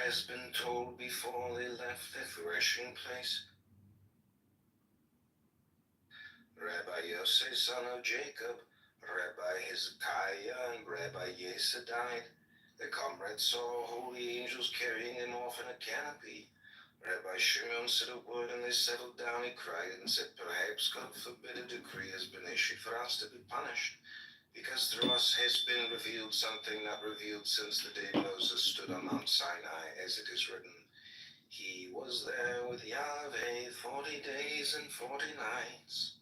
has been told before they left their threshing place. Rabbi Yosef, son of Jacob, Rabbi Hezekiah, and Rabbi Yesa died. The comrades saw holy angels carrying them off in a canopy. Rabbi Shimon said a word, and they settled down. He cried and said, perhaps, God forbid, a decree has been issued for us to be punished, because through us has been revealed something not revealed since the day Moses stood on Mount Sinai, as it is written. He was there with Yahweh 40 days and 40 nights.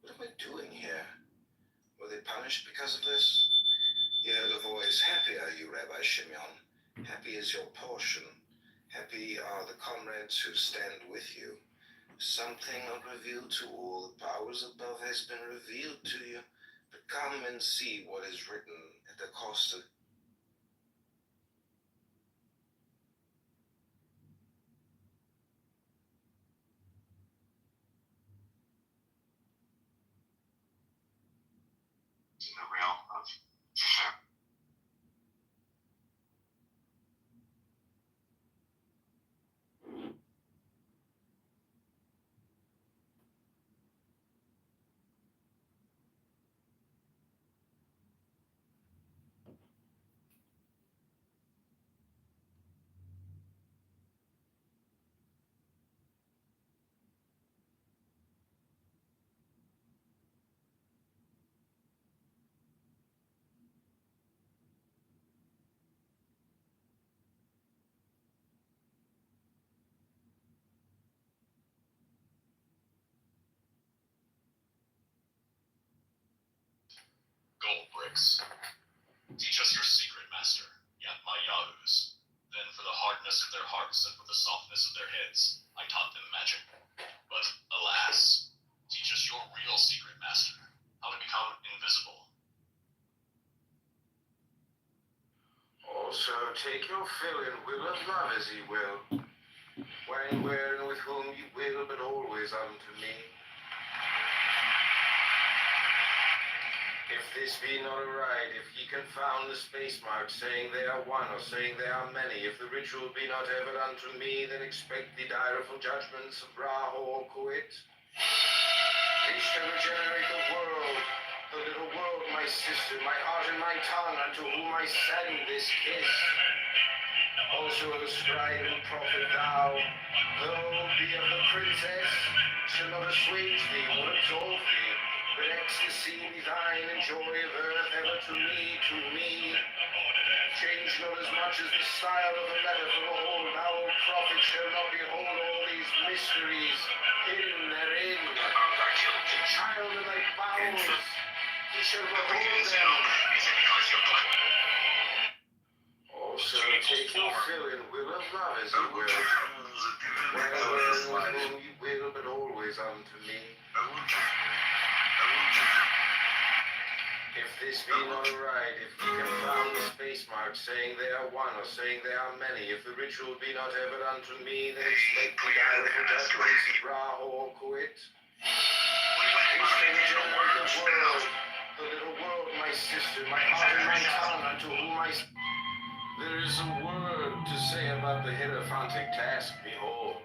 What am I doing here? Were they punished because of this? You heard a voice, happy are you, Rabbi Shimon. Happy is your portion. Happy are the comrades who stand with you. Something not revealed to all the powers above has been revealed to you. But come and see what is written at the cost of the realm of Shem. Gold bricks. Teach us your secret, Master, yet my yahoos. Then for the hardness of their hearts and for the softness of their heads, I taught them magic. But, alas, teach us your real secret, Master, how to become invisible. Also take your fill and will of love as ye will, when, where, and with whom ye will, but always unto me. If this be not a right, if ye confound the space marks, saying they are one, or saying they are many, if the ritual be not ever unto me, then expect the direful judgments of Ra or Quit. They shall regenerate the world, the little world, my sister, my heart and my tongue, unto whom I send this kiss. Also the scribe and prophet thou, though be of the princess, shall not assuage thee or absolve thee, but ecstasy be thine, and joy of earth ever to me, to me. Change not as much as the style of the letter, for behold, thou, O prophet, shall not behold all these mysteries hidden therein. The child in thy bowels, he shall behold them. Also take your fill and will of love as ye will, when, where, and with whom ye will, but always unto me. If this be not a right, if ye confound the space marks, saying they are one, or saying they are many, if the ritual be not ever unto me, then expect the direful judgments of Ra or Quit. They shall regenerate the world, the little world, my sister, my heart and my tongue, unto whom I... There is a word to say about the hierophantic task, behold.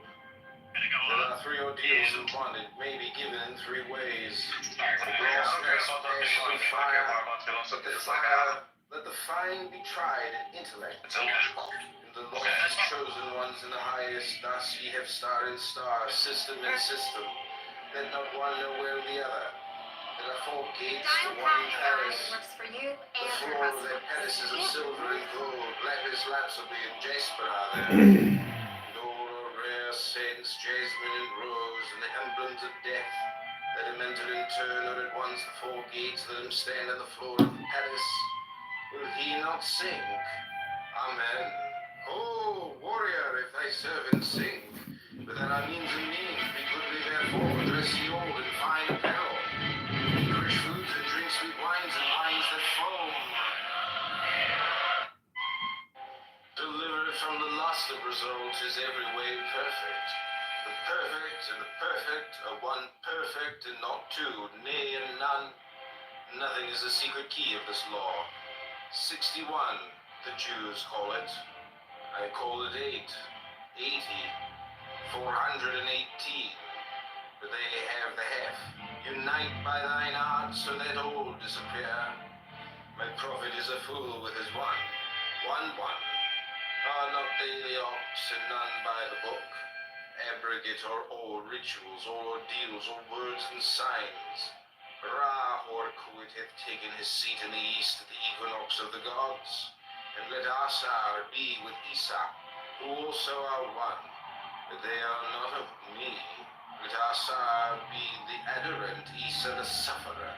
There are three ordeals in one. It may be given in three ways. The glass must pass through fire. Let the fine be tried in intellect. In the lofty chosen ones in the highest, thus ye have star in star, system in system. Let not one know where the other. There are four gates to one in Paris. The floor of their palaces of silver and gold, lapis lazuli and jasper are there. Saints, jasmine and rose, and the emblems of death. Let him enter in turn, or at once the four gates, let him stand on the floor of the palace. Will he not sing? Amen. Oh, warrior, if thy servant sing, but that our means and means be goodly therefore, dress ye old in fine apparel, eat rich foods and drink sweet wines and wines that foam. Delivered from the lust of results is every way perfect. The perfect and the perfect are one perfect and not two, nay and none. Nothing is the secret key of this law. 61, the Jews call it. I call it 8, 80, 418. But they have the half. Unite by thine art, so let all disappear. My prophet is a fool with his one. Are not daily ops and none by the book. Abrogate are all rituals, all ordeals, all words and signs. Ra Horkuit hath taken his seat in the east at the equinox of the gods. And let Asar be with Isa, who also are one. But they are not of me. Let Asar be the adorant, Isa the sufferer.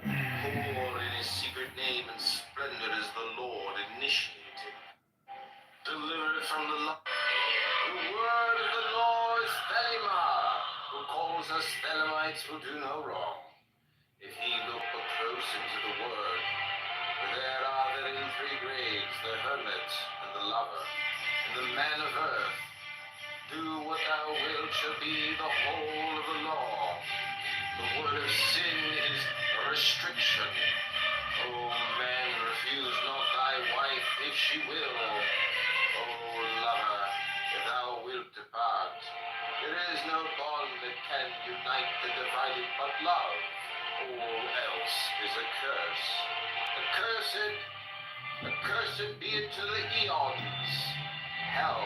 Pour in his secret name and splendor is the Lord initiating. Delivered from the word of the law is Thelema, who calls us Thelemites who do no wrong. If he look but close into the word, for there are therein 3 grades, the hermit and the lover, and the man of earth. Do what thou wilt shall be the whole of the law. The word of sin is restriction. O man, refuse not thy wife if she will. O lover, if thou wilt depart. There is no bond that can unite the divided but love. All else is a curse. Accursed be it to the eons. Hell.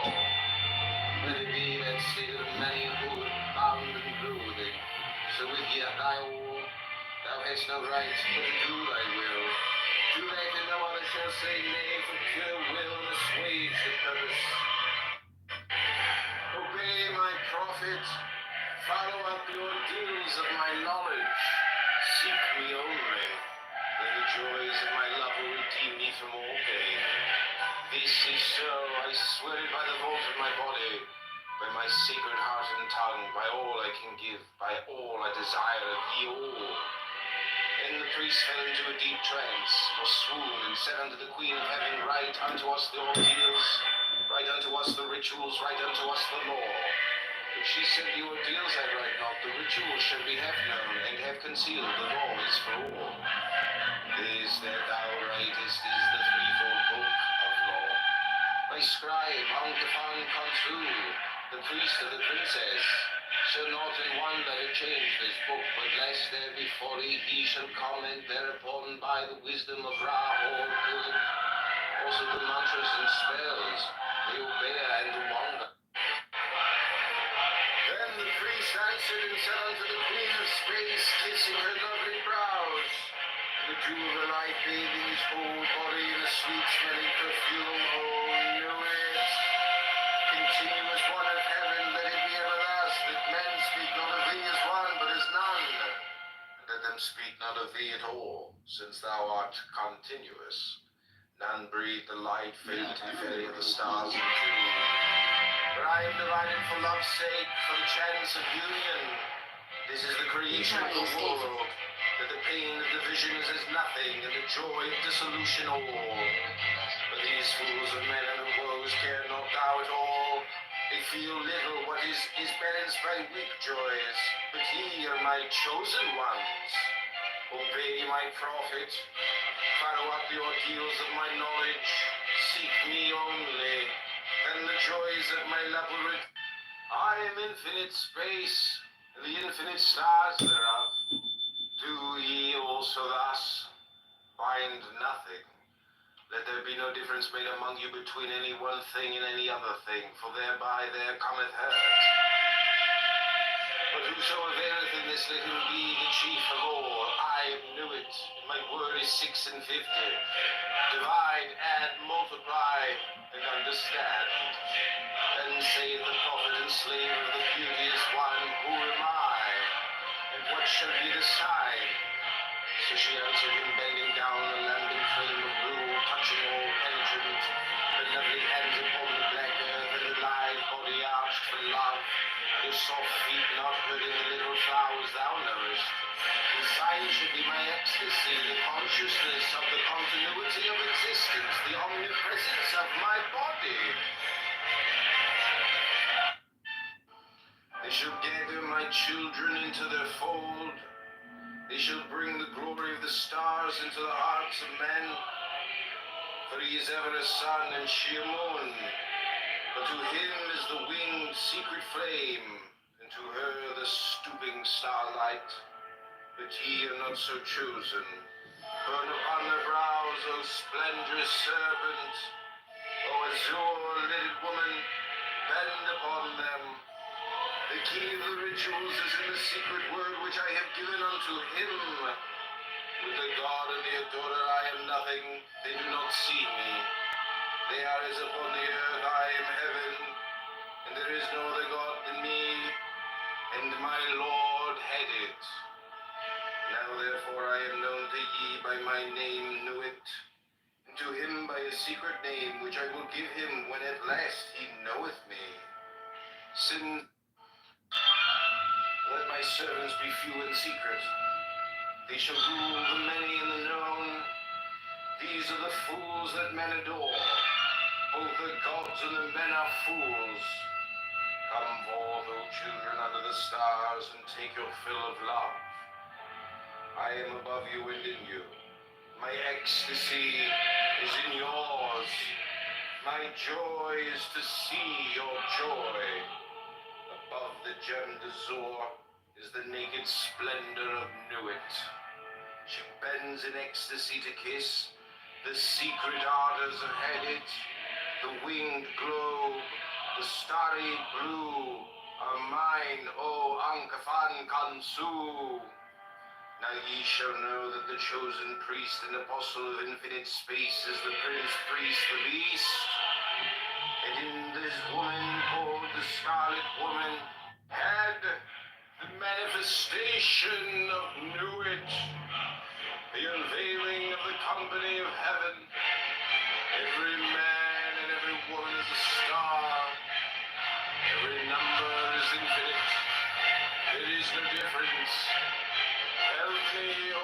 Let it be that state of many who bound and brooding. So with yet thy all, thou hast no right but to do thy will. Do that and no other shall say nay, for pure will and assuage the purpose. Obey my prophet, follow up the ordeals of my knowledge. Seek me only, then the joys of my love will redeem me from all pain. This is so, I swear it by the vault of my body, by my sacred heart and tongue, by all I can give, by all I desire of ye all. Then the priest fell into a deep trance, or swoon, and said unto the Queen of Heaven, write unto us the ordeals, write unto us the rituals, write unto us the law. But she said, the ordeals I write not, the rituals shall be half known, and have concealed, the law is for all. This that thou writest is the threefold book of law. My scribe, Montafon Consul, the priest of the princess, shall not in one letter change this book, but lest there be folly, he shall comment thereupon by the wisdom of Ra or Good. Also the mantras and spells, the Obeah and the Wanda. Then the priest answered and said unto the Queen of Space, kissing her lovely brows, the dew of her light bathing his whole body in a sweet-smelling perfume, oh, knew it. Continuous one of heaven, let it be ever thus, that men speak not of thee as one, but as none. And let them speak not of thee at all, since thou art continuous. None breathe the light, faint and fairy of the stars and two. But I am divided for love's sake, for the chance of union. This is the creation of the world, that the pain of division is as nothing, and the joy of dissolution all. But these fools of men and of woes care not thou at all. They feel little what is balanced by weak joys, but ye are my chosen ones. Obey my prophet, follow up the ordeals of my knowledge, seek me only, and the joys of my love will I am infinite space, and the infinite stars thereof. Do ye also thus? Find nothing. Let there be no difference made among you between any one thing and any other thing, for thereby there cometh hurt. But whoso availeth in this, let him be the chief of all. I knew it, and my word is 6 and 50. Divide, add, multiply, and understand. Then saith the prophet and slave of the beauteous one, who am I? And what shall be the sign? So she answered him, bending down the lambent flame of blue, touching all penetrant, her lovely hands upon the black earth, and the lithe body arched for love, your soft feet not hurting the little flowers thou nourishest. The sign should be my ecstasy, the consciousness of the continuity of existence, the omnipresence of my body. They shall gather my children into their fold. They shall bring the glory of the stars into the hearts of men. For he is ever a sun, and she a moon, But to him is the winged secret flame, and to her the stooping starlight. But ye are not so chosen. Burn upon their brows, O splendorous serpent, O azure-lidded woman, bend upon them. The key of the rituals is in the secret word which I have given unto him. With the god and the adorer I am nothing, they do not see me. They are as upon the earth, I am heaven, and there is no other god than me, and my Lord had it. Now therefore I am known to ye by my name, Nuit, and to him by a secret name, which I will give him when at last he knoweth me. Sin, let my servants be few in secret. They shall rule the many and the known. These are the fools that men adore. Both the gods and the men are fools. Come forth, O children, under the stars, and take your fill of love. I am above you and in you. My ecstasy is in yours. My joy is to see your joy. Above the gem d'azur is the naked splendor of Nuit. She bends in ecstasy to kiss the secret ardors of Hadit, the winged globe, the starry blue are mine, O Ankafan Kansu. Now ye shall know that the chosen priest and apostle of infinite space is the prince priest, the beast. And in this woman called the Scarlet Woman had the manifestation of Nuit, the unveiling of the company of heaven. Every man and every woman is a star. Every number is infinite. There is no difference. Help me, O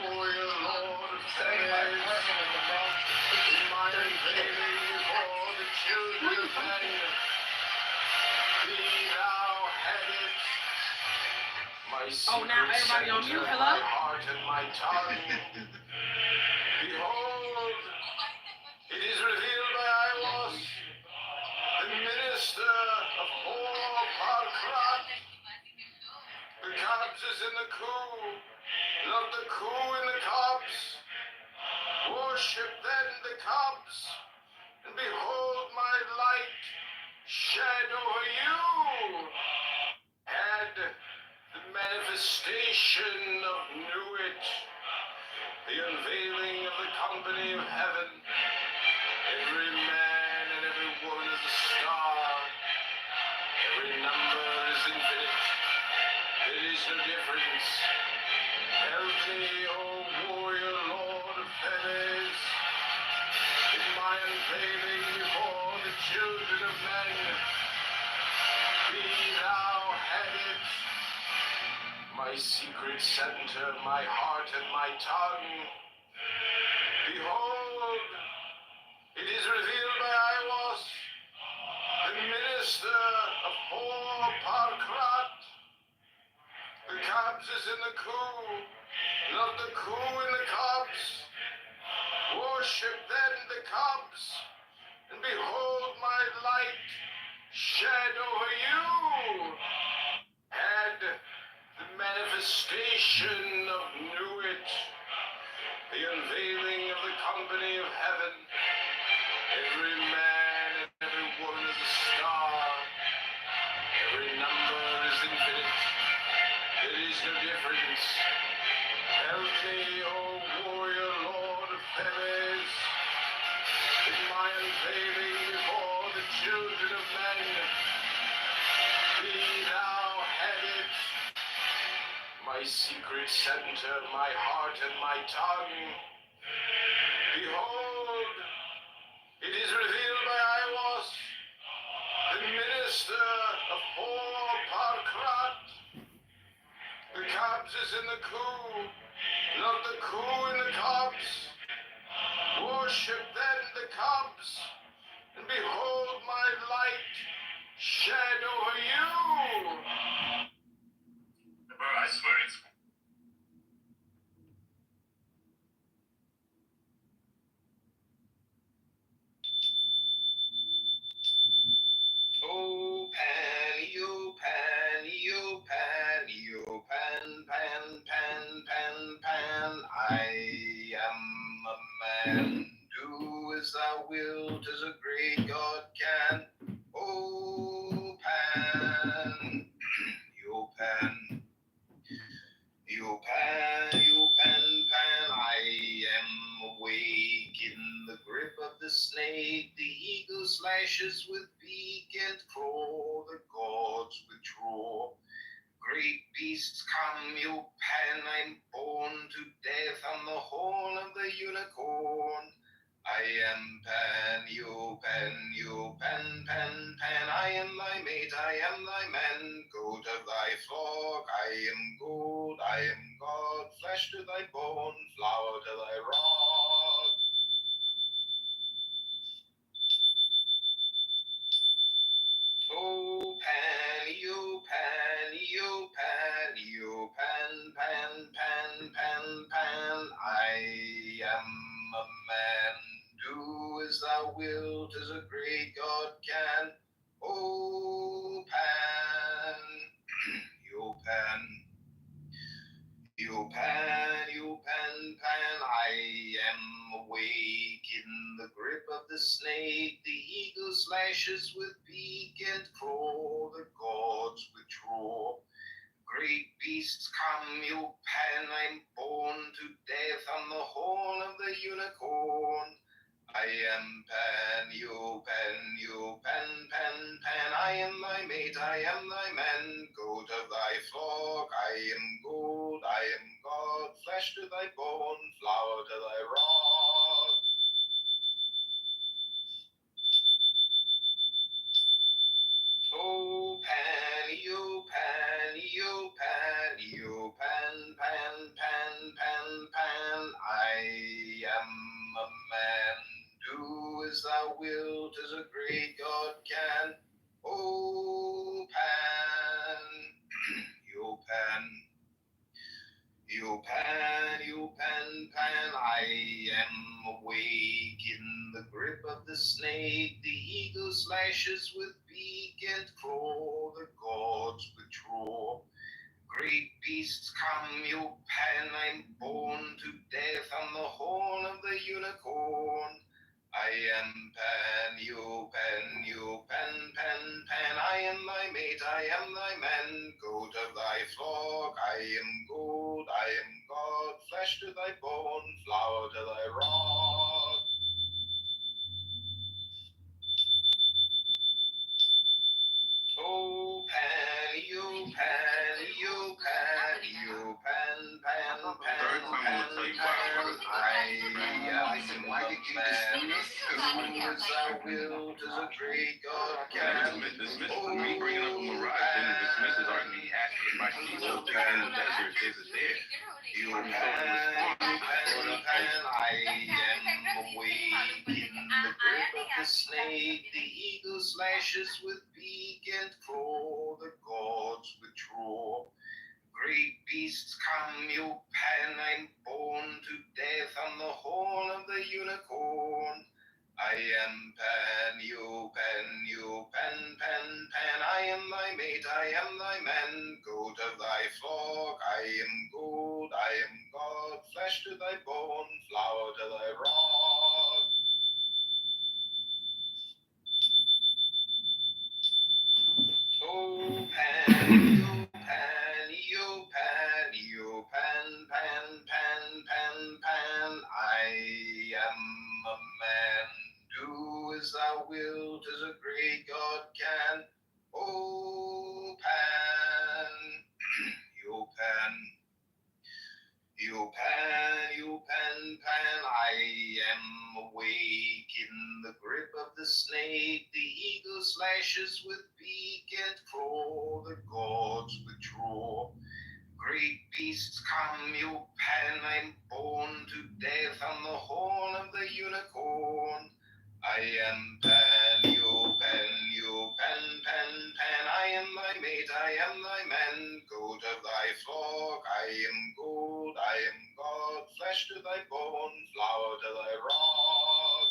warrior lord of Thebes, in my unveiling before the children of men. Be thou headed. My secret now everybody on mute. center, Hello? my heart and my tongue. Behold, it is revealed by Iwas, the minister of Hor-Parkrat. The cobs is in the coup, not the coup in the cobs. Worship then the cobs, and behold my light shed over you. Had the manifestation of Nuit, the unveiling of the company of heaven. Every man and every woman is a star. Every number is infinite. There is no difference. Help me, O warrior lord of Thebes, in my unveiling before the children of men. Be thou headed. My secret center, my heart and my tongue. Behold, it is revealed by Iwas, the minister of Hor-Parkrat. The cobs is in the coup, not the coup in the cobs. Worship then the cobs, and behold my light shed over you. Had the manifestation of Nuit, the unveiling of the company of heaven. Every man and every woman is a star. Every number is infinite. There is no difference. Help me, O warrior lord of Thebes, in my unveiling before the children of men. Be thou headed. My secret center, my heart and my tongue. Behold, it is revealed by Iwas, the minister of Hor-Parkrat. The cobs is in the coup, not the coup in the cobs. Worship then the cobs, and behold my light shed over you. Bro, I swear it's Pan, do as thou wilt, as a great God can. Oh, Pan, yo Pan, yo Pan, yo Pan, Pan, I am awake in the grip of the snake. The eagle slashes with beak and claw, the gods withdraw. Great beasts come, yo Pan, I'm born to death on the horn of the unicorn. I am Pan, yo Pan, yo Pan, Pan, Pan. I am thy mate, I am thy man. Goat of thy flock, I am gold, I am God. Flesh to thy bone, flower to thy rod. Oh, Pan, yo Pan, yo Pan, yo Pan, Pan, Pan, Pan, Pan. I am a man. Do as thou wilt, as a great God can. Oh, Pan, yo Pan, yo Pan, yo Pan, Pan. I am awake in the grip of the snake. The eagle slashes with beak and claw, the gods withdraw. Great beasts come, yo Pan, I'm born to death on the horn of the unicorn. I am Pan, yo Pan, yo Pan, Pan, Pan. I am thy mate, I am thy man. Goat of thy flock, I am gold, I am God. Flesh to thy bone, flower to thy rod. Oh, Pan, yo Pan, yo Pan, yo Pan, Pan, Pan, Pan, Pan. I am a man. Do as thou wilt, as a great God can. Oh, Pan, yo Pan, yo Pan, yo Pan, Pan. I am awake in the grip of the snake. The eagle slashes with beak and claw, the gods withdraw. Great beasts come, yo Pan, I'm born to death on the horn of the unicorn. I am Pan, yo Pan, yo Pan, Pan, Pan. I am thy mate, I am thy man. Goat of thy flock, I am gold, I am God. Flesh to thy bone, flower to thy rod. Oh, Pan, yo Pan, yo Pan, yo Pan, Pan, Pan, Pan, Pan. I am a man. Do as thou wilt, as a great God can. Oh, Me bringing up a mirage didn't dismiss his argument. He asked me if I see those things in the desert. Is it there? You Pan, I am awake in the grip of the snake. The eagle slashes with beak and claw, the gods withdraw. Great beasts come, yo Pan, I'm born to death on the horn of the unicorn. I am Pan, yo Pan, yo Pan, Pan, Pan. I am thy mate, I am thy man. Goat of thy flock, I am gold, I am God. Flesh to thy bone, flower to thy rod. Oh, Pan, yo Pan, yo Pan, yo Pan, Pan, Pan, Pan, Pan. I am a man. Do as thou wilt, as a great God can. Oh, Pan, yo Pan, yo Pan, yo Pan, Pan. I am awake in the grip of the snake. The eagle slashes with beak and claw, the gods withdraw. Great beasts come, yo Pan, I'm born to death on the horn of the unicorn. I am Pan, yo Pan, yo Pan, Pan, Pan. I am thy mate, I am thy man. Goat of thy flock, I am gold, I am God. Flesh to thy bone, flower to thy rod.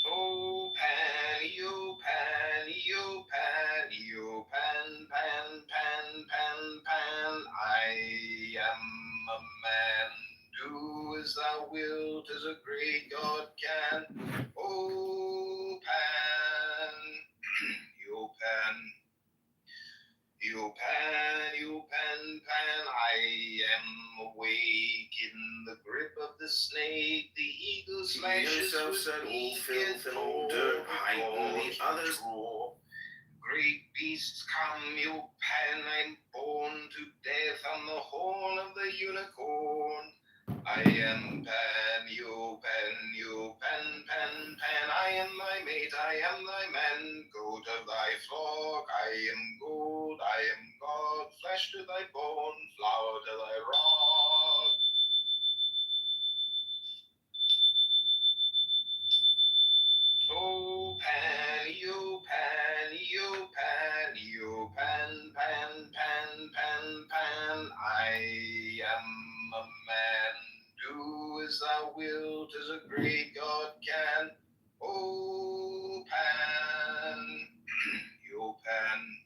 Oh, Pan, yo Pan, yo Pan, yo Pan, Pan, Pan, Pan, Pan. I you pan, pan, I am awake in the grip of the snake. The eagle slashes with beak and claw, dirt, hiding the others. Great beasts come, you pan, I'm born to death on the horn of the unicorn. I am Pan, you pan, pan, pan. I am thy mate, I am thy man, goat of thy flock. I am gold, I am God, flesh to thy bone, flower to thy rock. Oh, pan, you pan, you pan, you pan, pan, pan, pan, pan. I am a man. Do as thou wilt, as a great God can. Oh, pan, you pan.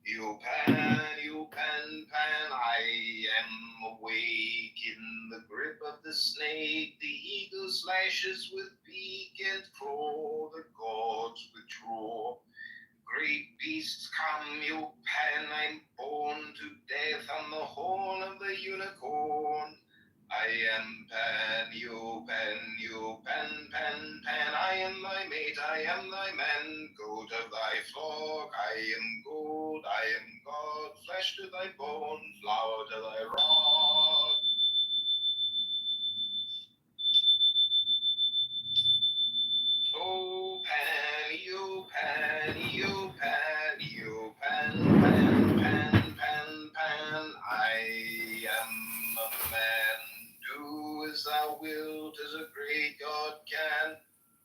You pan, pan, I am awake in the grip of the snake. The eagle slashes with beak and claw, the gods withdraw. Great beasts come, you pan, I'm born to death on the horn of the unicorn. I am Pan, you pan, pan, pan. I am thy mate, I am thy man, goat of thy flock. I am gold, I am God, flesh to thy bone, flower to thy rock. Oh, pan, you pan, you pan, you pan, pan, pan, pan, pan. I am a man. Do as thou wilt, as a great God can.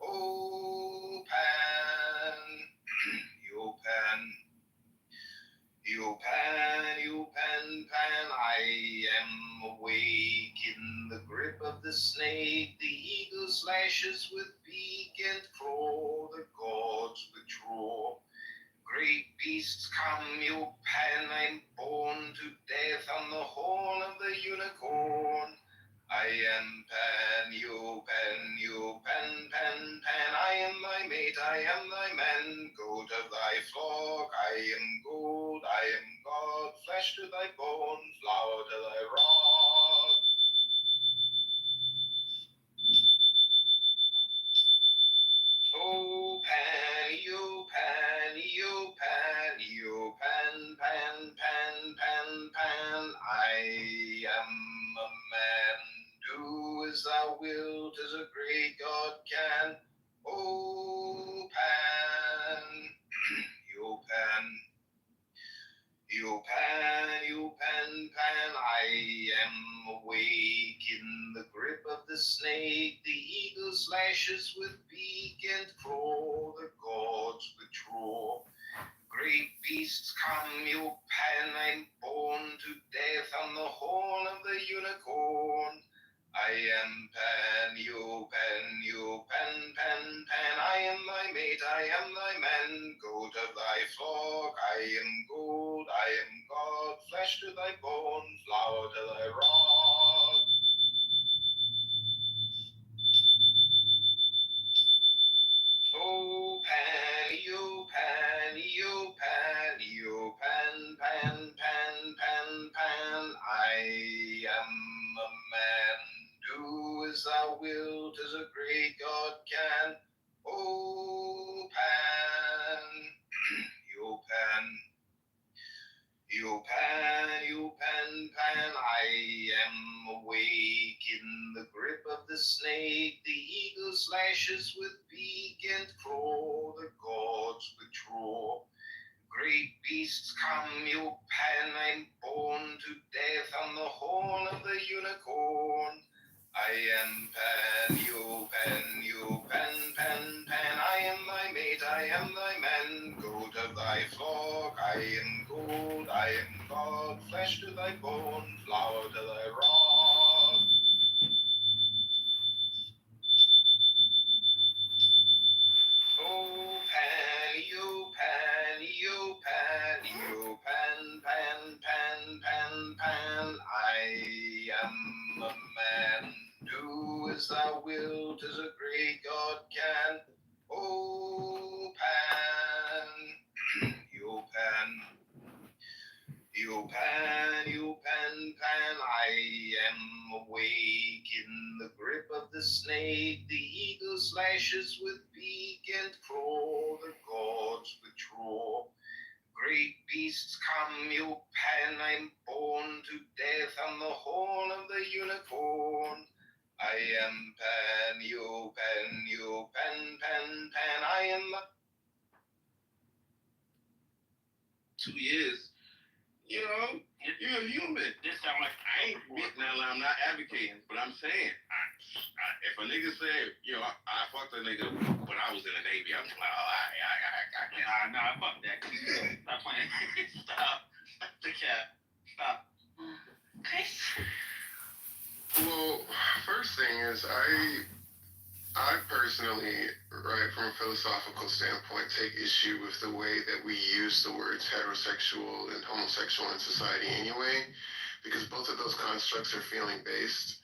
Oh, pan, you pan. You pan, pan, I am awake in the grip of the snake. The eagle slashes with beak and claw, the gods withdraw. Great beasts come, you pan, I'm born to death on the horn of the unicorn. I am Pan, you pan, pan, pan. I am thy mate, I am thy man, goat of thy flock. I am gold, I am God, flesh to thy bone, flower to thy rock. Oh, pan, you pan, you pan, you pan, pan, pan, pan, pan. I am a man. Do as thou wilt, as a great God can. Oh, pan, you pan. You pan, pan, I am awake in the grip of the snake. The eagle slashes with beak and claw, the gods withdraw. Great beasts come, you pan, I'm born to death on the horn of the unicorn. I am Pan, you pan, pan, pan. I am thy mate, I am thy man, goat of thy flock. I am gold, I am God, flesh to thy bone, flower to thy rock. Oh, pan, you pan, you pan, you pan, pan, pan, pan, pan. I am a man. Do as thou wilt, as a great God can. Oh, pan, you pan. You pan, pan, I am awake in the grip of the snake. The eagle slashes with beak and claw, the gods withdraw. Great beasts come, you pan, I'm born to death on the horn of the unicorn. I am Pan, you pan, pan, pan. I am thy mate, I am thy man, goat of thy flock. I am gold, I am God, flesh to thy bone, flower to thy rock. Oh, pan, you pan, you pan, you pan, pan, pan, pan, pan. I am a man. Do as thou wilt, as a great God can. Oh, pan, you pan. you pan, I am awake in the grip of the snake. The eagle slashes with beak and claw, the gods withdraw. Great beasts come, you pan, I'm born to death on the horn of the unicorn. I am Pan, you pan, I am the 2 years. You know, you're a human. This sound like I ain't now. I'm not advocating, but I'm saying, if a nigga said, I fucked a nigga when I was in the Navy, I'm just like, oh, I can't. Nah, fuck that. Stop playing. Stop. The cat. Stop. Chris? Well, first thing is I personally, right, from a philosophical standpoint, take issue with the way that we use the words heterosexual and homosexual in society anyway, because both of those constructs are feeling based.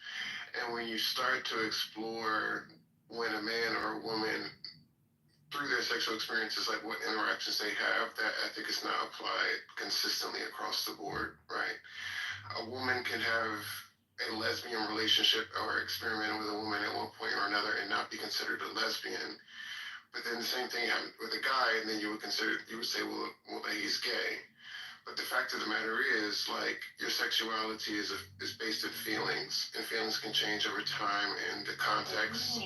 And when you start to explore when a man or a woman, through their sexual experiences, like what interactions they have, that ethic is not applied consistently across the board, right? A woman can have a lesbian relationship or experimenting with a woman at one point or another and not be considered a lesbian. But then the same thing happened with a guy, and then you would say, well, he's gay. But the fact of the matter is, like, your sexuality is based in feelings, and feelings can change over time, and the context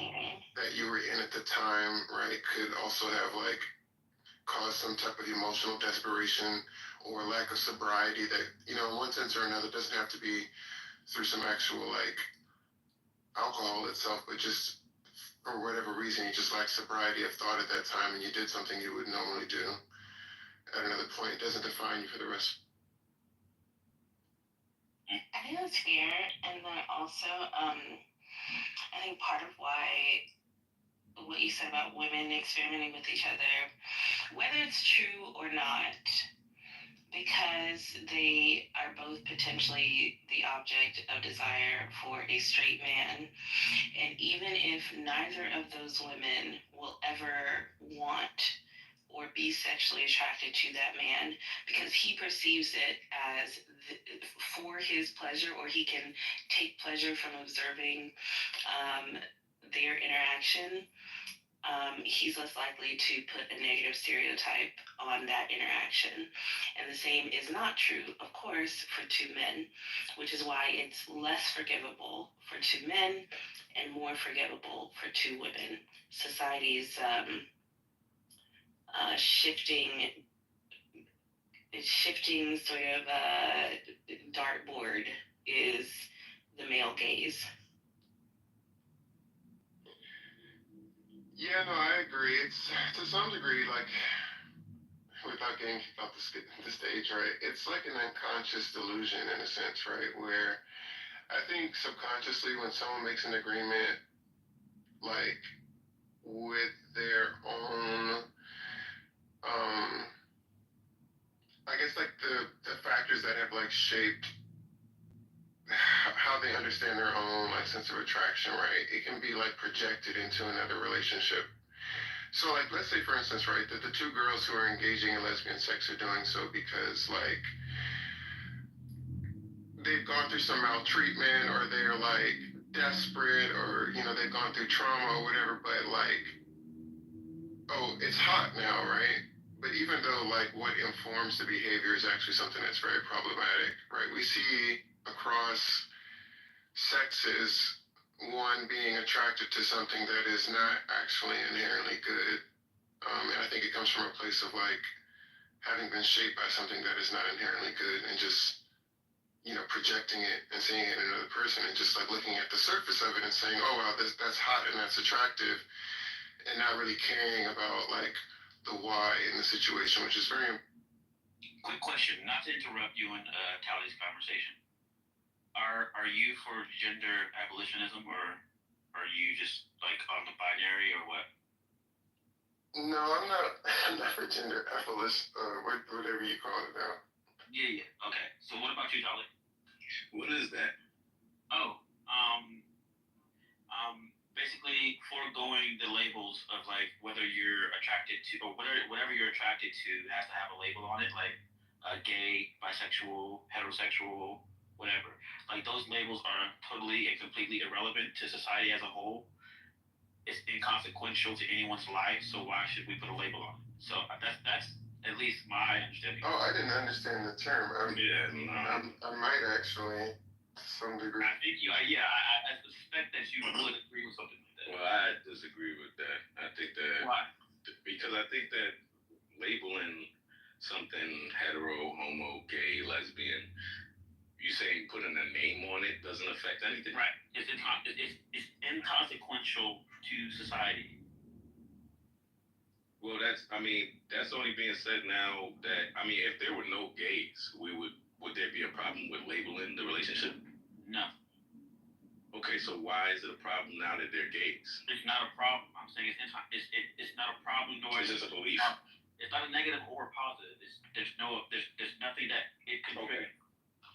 that you were in at the time, right, could also have, like, caused some type of emotional desperation or lack of sobriety that, in one sense or another, doesn't have to be through some actual, like, alcohol itself, but just for whatever reason, you just lack sobriety of thought at that time, and you did something you would normally do at another point. It doesn't define you for the rest. I think that's fair, and then also, I think part of why what you said about women experimenting with each other, whether it's true or not, because they are both potentially the object of desire for a straight man, and even if neither of those women will ever want or be sexually attracted to that man because he perceives it as for his pleasure, or he can take pleasure from observing their interaction, he's less likely to put a negative stereotype on that interaction. And the same is not true, of course, for two men, which is why it's less forgivable for two men and more forgivable for two women. Society's shifting sort of dartboard is the male gaze. Yeah, no, I agree. It's to some degree, like, without getting kicked off the stage, right? It's like an unconscious delusion in a sense, right? Where I think subconsciously when someone makes an agreement, like, with their own, I guess, like, the factors that have, like, shaped how they understand their own, like, sense of attraction, right? It can be, like, projected into another relationship. So, like, let's say, for instance, right, that the two girls who are engaging in lesbian sex are doing so because, like, they've gone through some maltreatment, or they're, like, desperate, or, they've gone through trauma or whatever, but, like, oh, it's hot now, right? But even though, like, what informs the behavior is actually something that's very problematic, right? We see across sexes one being attracted to something that is not actually inherently good. And I think it comes from a place of, like, having been shaped by something that is not inherently good and just, projecting it and seeing it in another person and just, like, looking at the surface of it and saying, oh, wow, that's hot and that's attractive, and not really caring about, like, the why in the situation, which is very... Quick question, not to interrupt you and Tally's conversation. Are you for gender abolitionism, or are you just, like, on the binary, or what? No, I'm not for gender abolition, whatever you call it now. Yeah. Okay. So what about you, Tally? What is that? Oh, basically foregoing the labels of, like, whether you're attracted to, or whatever you're attracted to has to have a label on it. Like, gay, bisexual, heterosexual, whatever. Like those labels are totally and completely irrelevant to society as a whole. It's inconsequential to anyone's life, so why should we put a label on it? So that's at least my understanding. Oh, I didn't understand the term. I might actually, to some degree. I think I suspect that you would agree with something like that. Well, I disagree with that. I think that Why? because I think that labeling something hetero, homo, gay, lesbian, you saying putting a name on it doesn't affect anything. Right. It's inconsequential to society. Well, that's only being said now that, if there were no gays, would there be a problem with labeling the relationship? No. Okay, so why is it a problem now that they're gays? It's not a problem. I'm saying it's not a problem, nor It's just a belief. It's not a negative or a positive. There's nothing that it could trigger.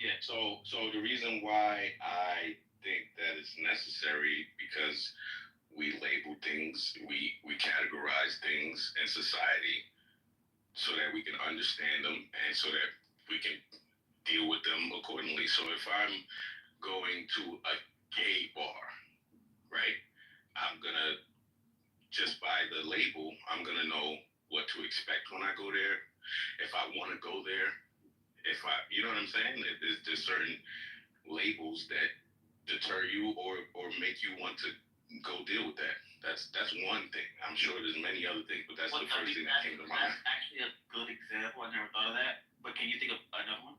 Yeah. So the reason why I think that it's necessary because we label things, we categorize things in society so that we can understand them and so that we can deal with them accordingly. So if I'm going to a gay bar, right, I'm gonna, just by the label, I'm gonna know what to expect when I go there. If I want to go there, you know what I'm saying? There's certain labels that deter you or make you want to go deal with that. That's one thing. I'm sure there's many other things, but that's the first thing that came to mind. That's actually a good example. I never thought of that. But can you think of another one?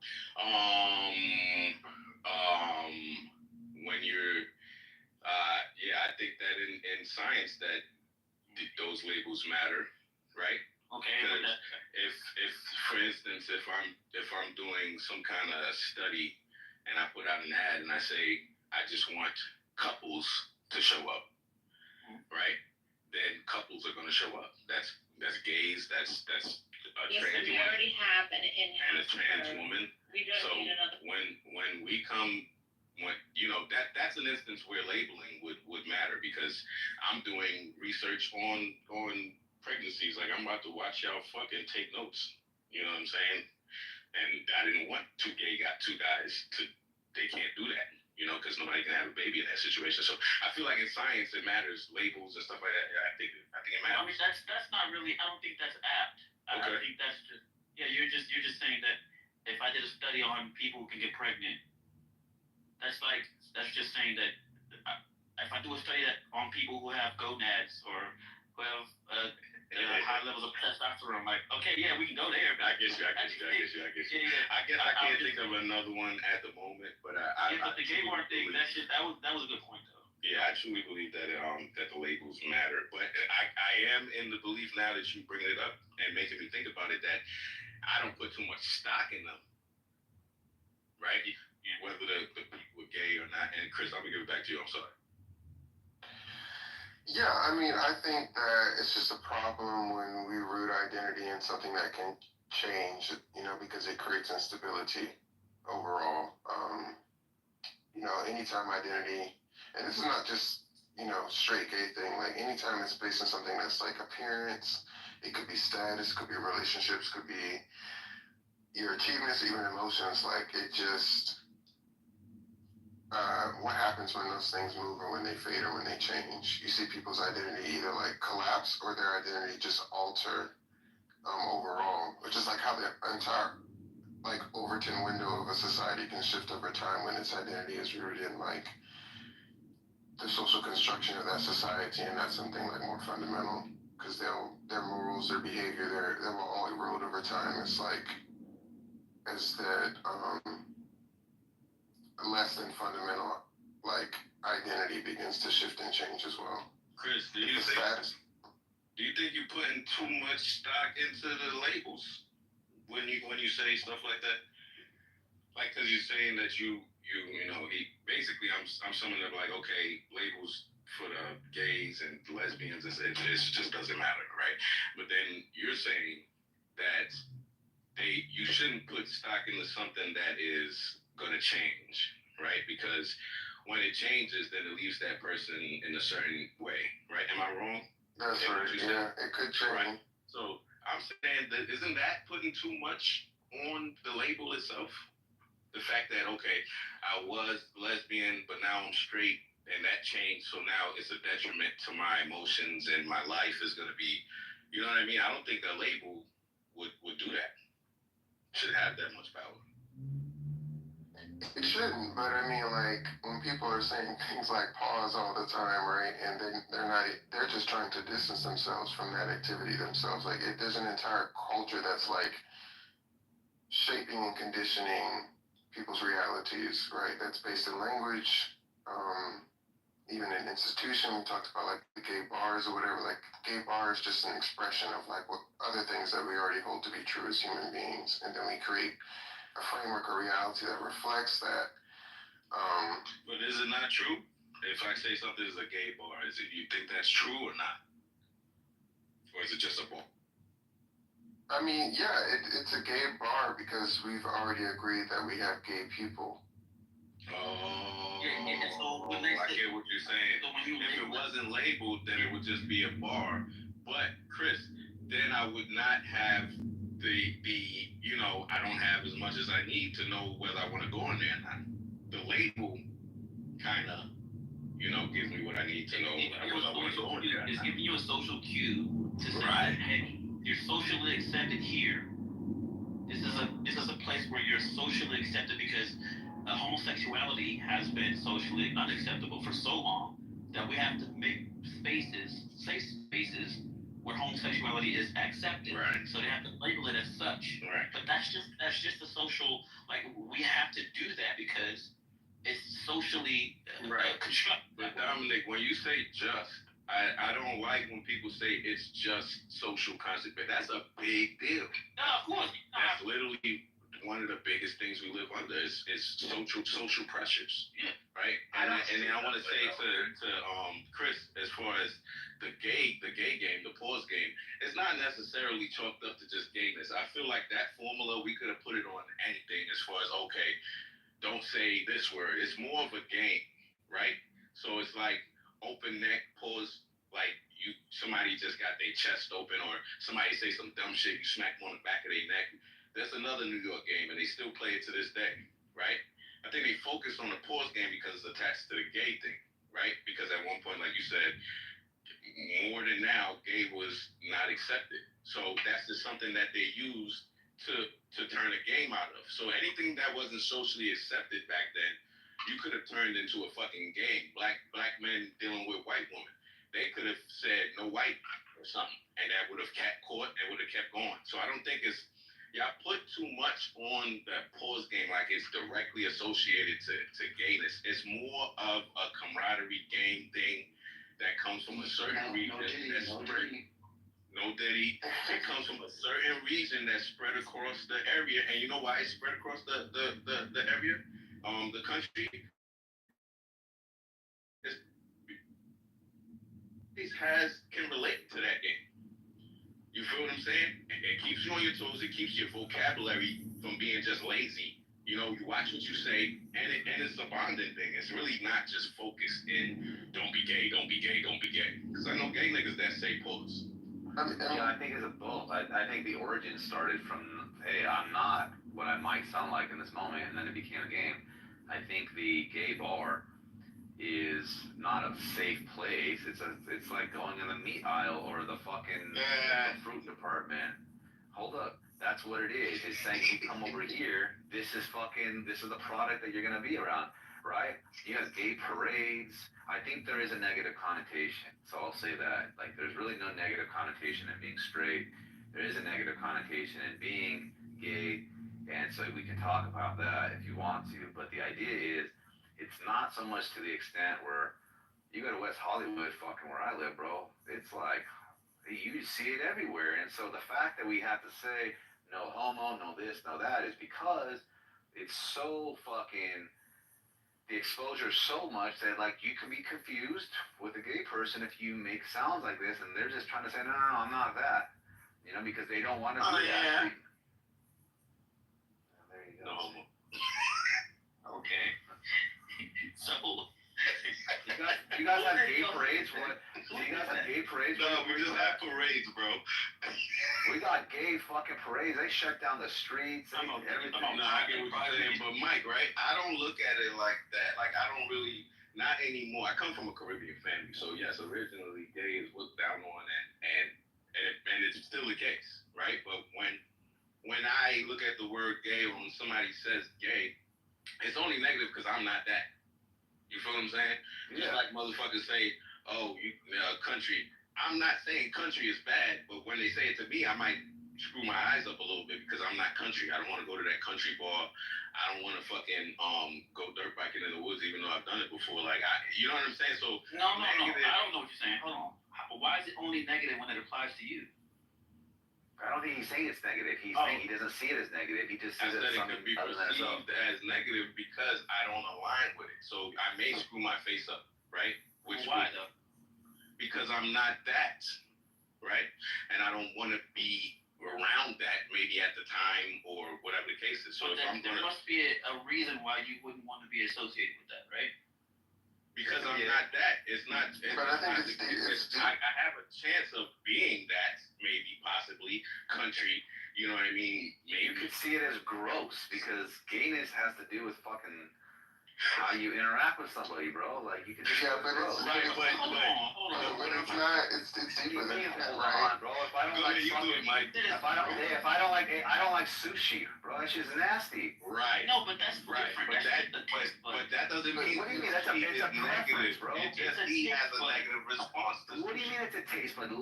When you're, I think that in science that those labels matter, right? Okay. Because if for instance, if I'm doing some kind of study and I put out an ad and I say I just want couples to show up, right? Then couples are going to show up. That's gays. That's a trans we woman already have an and a in-house. trans woman. We don't So need another. when we come, that's an instance where labeling would matter because I'm doing research on pregnancies. Like I'm about to watch y'all fucking take notes. You know what I'm saying? And I didn't want two guys they can't do that. Because nobody can have a baby in that situation. So I feel like in science it matters, labels and stuff like that. I think it matters. I mean, that's not really. I don't think that's apt. I think that's just. Yeah, you're just saying that if I did a study on people who can get pregnant, that's just saying that if I do a study on people who have gonads or who have high levels of testosterone, like, okay, yeah, we can go there. I get you. Yeah. I can't think of another one at the moment, but but the gay bar thing, that was a good point though. Yeah, I truly believe that that the labels matter, but I am in the belief now that you bring it up and making me think about it that I don't put too much stock in them, right? Whether the people are gay or not. And Chris, I'm gonna give it back to you. I'm sorry. Yeah, I mean, I think that it's just a problem when we root identity in something that can change, because it creates instability overall. Anytime identity, and this is not just, straight gay thing, like anytime it's based on something that's like appearance, it could be status, could be relationships, could be your achievements, even emotions, like it just, what happens when those things move or when they fade or when they change? You see people's identity either like collapse or their identity just alter overall, which is like how the entire like Overton window of a society can shift over time when its identity is rooted in like the social construction of that society, and that's something like more fundamental because their morals, their behavior, they will all erode over time. It's like as that less than fundamental like identity begins to shift and change as well. Chris, do you think you're putting too much stock into the labels when you say stuff like that? Like, because you're saying that basically I'm summing up like, okay, labels for the gays and lesbians, it just doesn't matter, right? But then you're saying that you shouldn't put stock into something that is gonna change, right? Because when it changes, then it leaves that person in a certain way, right? Am I wrong? That's right. Yeah, it could change. Right. So I'm saying that isn't that putting too much on the label itself? The fact that, okay, I was lesbian, but now I'm straight, and that changed, so now it's a detriment to my emotions, and my life is going to be, you know what I mean? I don't think a label would do that. Should have that much power. It shouldn't, but I mean, like, when people are saying things like pause all the time, right, and they're just trying to distance themselves from that activity themselves. Like, there's an entire culture that's, like, shaping and conditioning people's realities, right? That's based in language, even in institution. We talked about, like, the gay bars or whatever. Like, gay bar is just an expression of, like, what other things that we already hold to be true as human beings, and then we create a framework or reality that reflects that. But is it not true? If I say something is a gay bar, is it, you think that's true or not? Or is it just a bar? I mean, yeah, it's a gay bar because we've already agreed that we have gay people. Oh, Yeah, so when they I say- get what you're saying. So when you If it label it, wasn't labeled, then it would just be a bar. But Chris, then I would not have the you know, I don't have as much as I need to know whether I want to go in there or not. The label kind of, you know, gives me what I need to know whether I want to go in there or it's not. giving you a social cue to say, Right. hey, you're socially accepted here. This is a place where you're socially accepted because homosexuality has been socially unacceptable for so long that we have to make safe spaces where homosexuality is accepted. Right. So they have to label it as such. Right. But that's just a social, like, we have to do that because it's socially constructed. But Dominic, when you say just, I don't like when people say it's just social consequence. That's a big deal. No, of course. That's literally one of the biggest things we live under is social pressures. Yeah. Right? And then I want to say to Chris, as far as the gay game, the pause game, it's not necessarily chalked up to just gayness. I feel like that formula, we could have put it on anything as far as, okay, don't say this word. It's more of a game, right? So it's like open neck, pause, like somebody just got their chest open, or somebody say some dumb shit, you smack them on the back of their neck. That's another New York game, and they still play it to this day, right? I think they focus on the pause game because it's attached to the gay thing, right? Because at one point, like you said, more than now, gay was not accepted. So that's just something that they used to turn a game out of. So anything that wasn't socially accepted back then, you could have turned into a fucking game. Black men dealing with white women. They could have said no white or something, and that would have caught and would have kept going. So I don't think y'all put too much on that pause game like it's directly associated to gayness. It's more of a camaraderie game thing that comes from a certain region. No Diddy. It comes from a certain region that's spread across the area, and you know why it's spread across the area, the country. Can relate to that game. You feel what I'm saying? It keeps you on your toes. It keeps your vocabulary from being just lazy. You know, you watch what you say, and it's a bonding thing. It's really not just focused in don't be gay, don't be gay, don't be gay. Because I know gay niggas that say pause. Yeah, I think it's a both. I think the origin started from, hey, I'm not what I might sound like in this moment, and then it became a game. I think the gay bar is not a safe place. It's like going in the meat aisle or the fucking fruit department. Hold up, that's what it is. It's saying you come over here. This is the product that you're gonna be around, right? You have gay parades. I think there is a negative connotation, so I'll say that. Like, there's really no negative connotation in being straight. There is a negative connotation in being gay, and so we can talk about that if you want to. But the idea is, it's not so much to the extent where you go to West Hollywood, fucking where I live, bro. It's like you see it everywhere, and so the fact that we have to say no homo, no this, no that, is because it's so fucking. The exposure is so much that, like, you can be confused with a gay person if you make sounds like this, and they're just trying to say, no, I'm not that, you know, because they don't want to do that. There you go. No. Okay. So, you guys have gay parades? What? Do you guys have gay parades? No, we just have parades, bro. We got gay fucking parades. They shut down the streets. I'm okay. Everything. No, I get what you're saying, but Mike, right? I don't look at it like that. Like I don't really, not anymore. I come from a Caribbean family, so yes, originally gay is looked down on, and it's still the case, right? But when I look at the word gay, or when somebody says gay, it's only negative because I'm not that. You feel what I'm saying? Just like motherfuckers say, oh, you country. I'm not saying country is bad, but when they say it to me, I might screw my eyes up a little bit because I'm not country. I don't want to go to that country bar. I don't want to fucking go dirt biking in the woods, even though I've done it before. Like you know what I'm saying? So No. I don't know what you're saying. Hold on. Why is it only negative when it applies to you? I don't think he's saying it's negative. He's saying he doesn't see it as negative. He just I sees said it as it something could be other than itself. perceived as negative because I don't align with it. So I may screw my face up, right? Why though? Because I'm not that, right? And I don't want to be around that maybe at the time or whatever the case is. So if I'm there must be a reason why you wouldn't want to be associated with that, right? Because I'm not that. It's not. But I think I have a chance of being that, maybe, possibly, country. You know what I mean? Maybe. You could see it as gross because gayness has to do with fucking how you interact with somebody, bro. Like you can just but gross. it's Right, but Hold on. but it's not. It's deeper than that, Hold right? on, bro. If I don't Go like ahead, you do fucking, it, Mike. if I don't like sushi, bro. That shit's nasty. Right. No, but that's Right, different. but that doesn't mean What do you mean? It's a negative, preference, bro. It just he has a negative response to What do you mean it's a taste bud?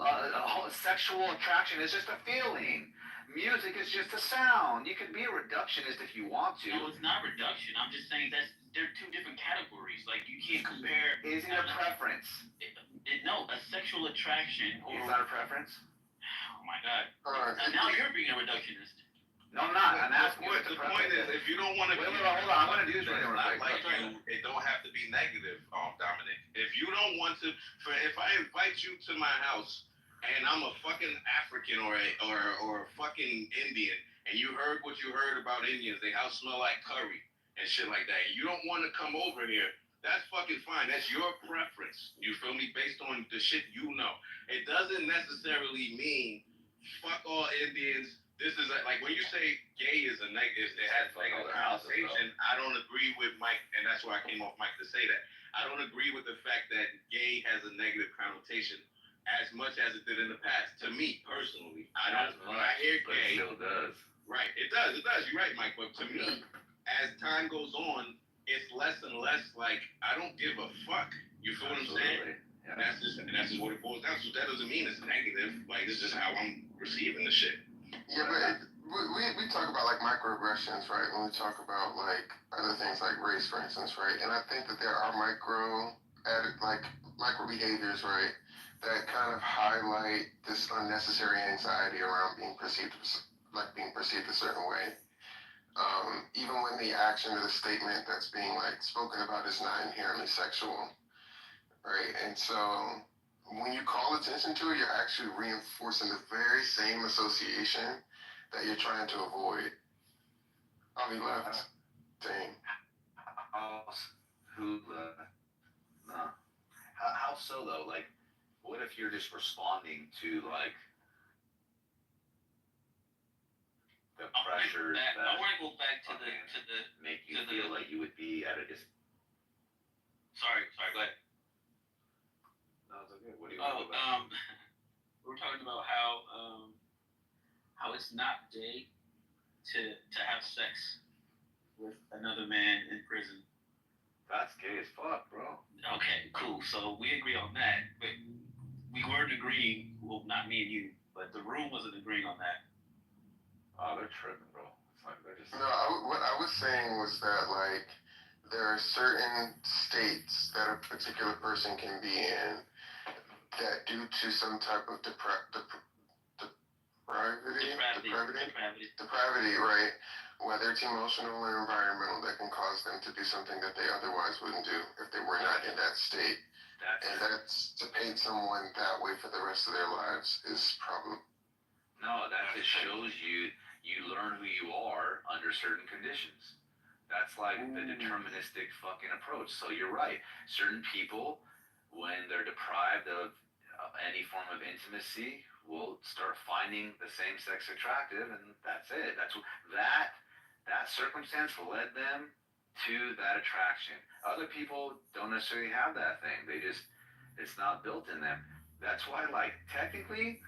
Sexual attraction is just a feeling. Music is just a sound. You can be a reductionist if you want to. No, it's not reduction. I'm just saying they're two different categories. Like you can't compare. Is it a preference? No, a sexual attraction or. Is that a preference? Oh my God. Alright. Now you're being a reductionist. No, I'm not. I'm asking you what the point is, if you don't want to Wait, be, hold on. I'm gonna do this right it's now. not like you. It don't have to be negative, Dominic. If you don't want to, if I invite you to my house and I'm a fucking African or a fucking Indian, and you heard what you heard about Indians, they house smell like curry and shit like that. You don't want to come over here. That's fucking fine. That's your preference. You feel me? Based on the shit you know. It doesn't necessarily mean fuck all Indians. This is like when you say gay is a negative, it has negative connotation. I don't agree with Mike, and that's why I came off Mike to say that. I don't agree with the fact that gay has a negative connotation as much as it did in the past. To me personally, I don't. When I hear gay, it still does. right? It does. You're right, Mike. But to me, as time goes on, it's less and less like I don't give a fuck. You feel what I'm saying? Yeah. That's just what it boils down to. That doesn't mean it's negative. Like this is how I'm receiving the shit. Yeah, but we talk about like microaggressions, right? When we talk about like other things like race, for instance, right? And I think that there are micro behaviors, right, that kind of highlight this unnecessary anxiety around being perceived a certain way. Even when the action or the statement that's being like spoken about is not inherently sexual, right? And so when you call attention to it, you're actually reinforcing the very same association that you're trying to avoid. I'll be left. Dang. How so though? Like, what if you're just responding to like the pressure that I want to go back to the make you feel like you would be at a dis. Sorry, go ahead. No, it's okay. What do you want to go back? We were talking about how it's not gay to have sex with another man in prison. That's gay as fuck, bro. Okay, cool. So we agree on that, but we weren't agreeing. Well, not me and you, but the room wasn't agreeing on that. Oh, they're tripping, bro. It's like they're just. No, what I was saying was that like there are certain states that a particular person can be in that due to some type of depravity, right? Whether it's emotional or environmental, that can cause them to do something that they otherwise wouldn't do if they were not in that state. And that's to paint someone that way for the rest of their lives is problem. No, that just shows you learn who you are under certain conditions. That's like the deterministic fucking approach. So you're right. Certain people, when they're deprived of any form of intimacy will start finding the same sex attractive, and that's it. That circumstance led them to that attraction. Other people don't necessarily have that thing. It's not built in them. That's why, like, technically,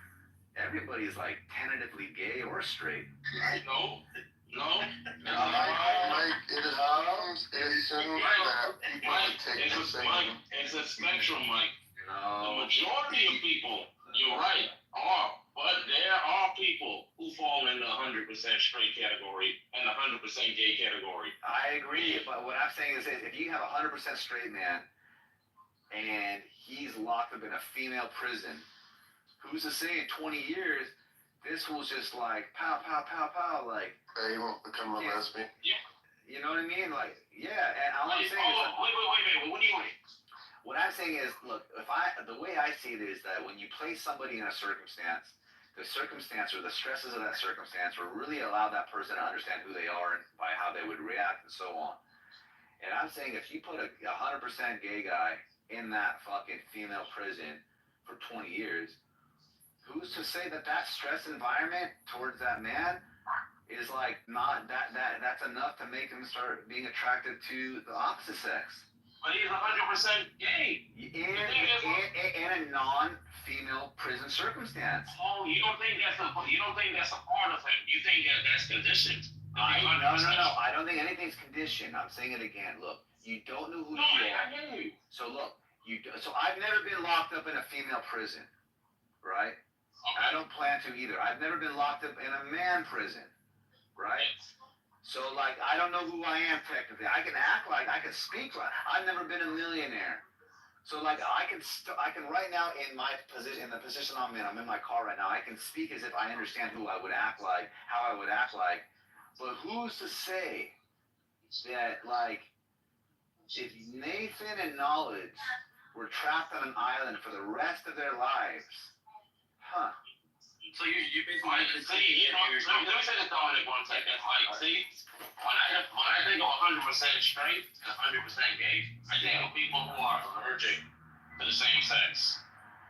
everybody's like tentatively gay or straight. No. Mike, it assumes that people would take the same. Mike, it's a spectrum, Mike. The No. majority of people, you're right, but there are people who fall in the 100% straight category and the 100% gay category. I agree, but what I'm saying is if you have a 100% straight man and he's locked up in a female prison, who's to say in 20 years this was just like pow, pow, pow, pow, like. He won't become a lesbian. You know what I mean? Like, yeah, and all I'm saying is. Wait, what do you mean? What I'm saying is, look, the way I see it is that when you place somebody in a circumstance, the circumstance or the stresses of that circumstance will really allow that person to understand who they are and by how they would react and so on. And I'm saying if you put a 100% gay guy in that fucking female prison for 20 years, who's to say that stress environment towards that man is like not that's enough to make him start being attracted to the opposite sex? But he's 100% gay. In a non-female prison circumstance. Oh, you don't think that's a part of him? You think that's conditioned? No. I don't think anything's conditioned. I'm saying it again. Look, you don't know who you are. I hear you. So look, so I've never been locked up in a female prison, right? Okay. I don't plan to either. I've never been locked up in a man prison, right? So, like, I don't know who I am technically. I can act like, I can speak like, I've never been a millionaire. So, like, I can right now in my position, in the position I'm in my car right now, I can speak as if I understand who I would act like, how I would act like. But who's to say that, like, if Nathan and Knowledge were trapped on an island for the rest of their lives, So you basically Let me say this, Dominic, one second. Like, see, when I think of 100% straight and 100% gay, I think of people who are allergic to the same sex.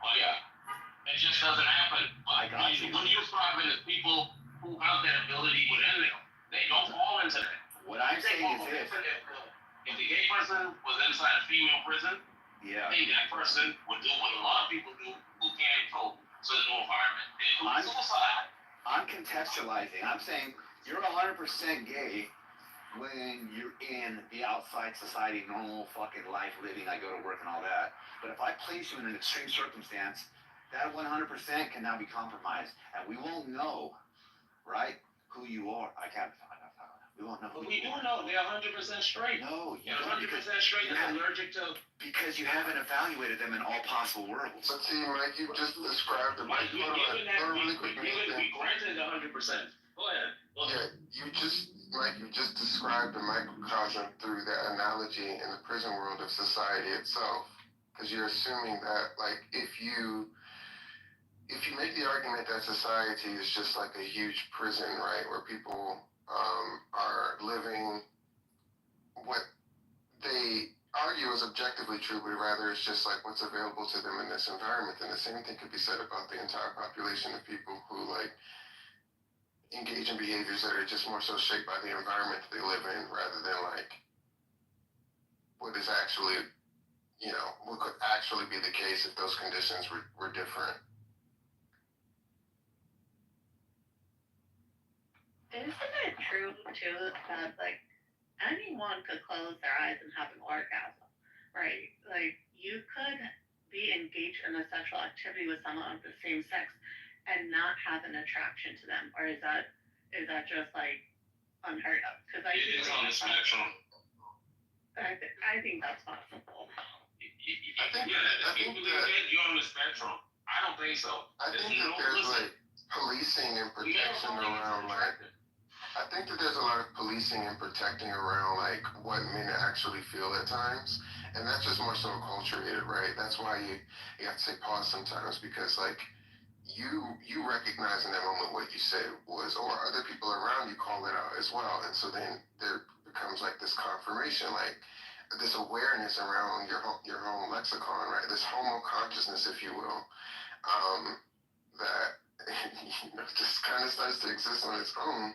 Like, it just doesn't happen. I got you. When you're describing is people who have that ability within them, they don't fall into that. what I'm saying is this. If the gay person was inside a female prison, Yeah. I think that person would do what a lot of people do who can't cope to the new environment. They commit suicide. I'm contextualizing. I'm saying you're 100% gay when you're in the outside society, normal fucking life living. I go to work and all that. But if I place you in an extreme circumstance, that 100% can now be compromised, and we won't know, right, who you are. We won't know who But we you do are. know they're 100% straight. No, you And don't, 100% because straight is allergic to. you haven't evaluated them in all possible worlds. But see, Mike, you just described the Mike, we hold on, really quick, we granted 100%. Go ahead. Yeah, you just described the microcosm through that analogy in the prison world of society itself. Because you're assuming that, like, if you make the argument that society is just like a huge prison, right, where people are living what they argue is objectively true, but rather it's just like what's available to them in this environment. And the same thing could be said about the entire population of people who like engage in behaviors that are just more so shaped by the environment that they live in rather than like what is actually, what could actually be the case if those conditions were different. Isn't it true too that like anyone could close their eyes and have an orgasm, right? Like you could be engaged in a sexual activity with someone of the same sex and not have an attraction to them, or is that just like unheard of? Because It is on the spectrum. I think that's possible. I think If you believe that- it, you're on the spectrum. I don't think so. I think that there's like policing and protection around like I think that there's a lot of policing and protecting around like what men actually feel at times, and that's just more so acculturated, right? That's why you have to say pause sometimes because like you recognize in that moment what you said was, or other people around you call it out as well, and so then there becomes like this confirmation, like this awareness around your home lexicon, right? This homo consciousness, if you will, that just kind of starts to exist on its own.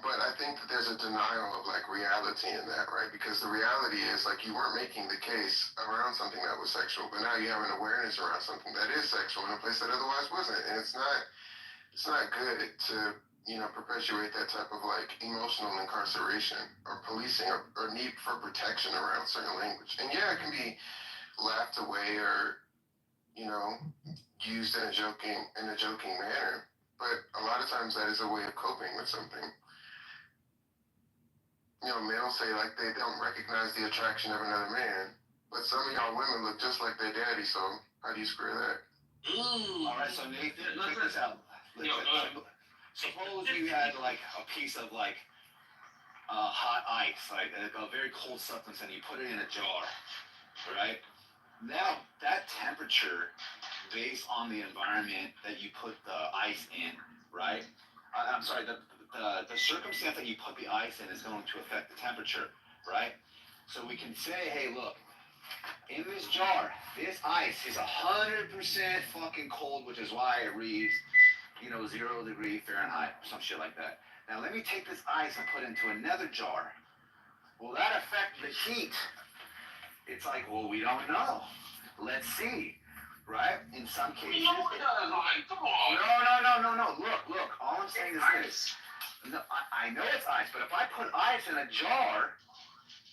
But I think that there's a denial of like reality in that, right? Because the reality is like you weren't making the case around something that was sexual, but now you have an awareness around something that is sexual in a place that otherwise wasn't, and it's not good to perpetuate that type of like emotional incarceration or policing or need for protection around certain language. And yeah, it can be laughed away or used in a joking manner, but a lot of times that is a way of coping with something. Men will say like they don't recognize the attraction of another man, but some of y'all women look just like their daddy, so how do you square that? All right, so Nathan, check this out. Suppose you had like a piece of like hot ice, like a very cold substance, and you put it in a jar, right? Now that temperature, based on the environment that you put the ice in, right? I'm sorry, the circumstance that you put the ice in is going to affect the temperature, right? So we can say, hey, look, in this jar, this ice is 100% fucking cold, which is why it reads, 0 degree Fahrenheit, some shit like that. Now let me take this ice and put it into another jar. Will that affect the heat? It's like, well, we don't know. Let's see, right? In some cases. Come on. No. Look. All I'm saying is this. No, I know it's ice, but if I put ice in a jar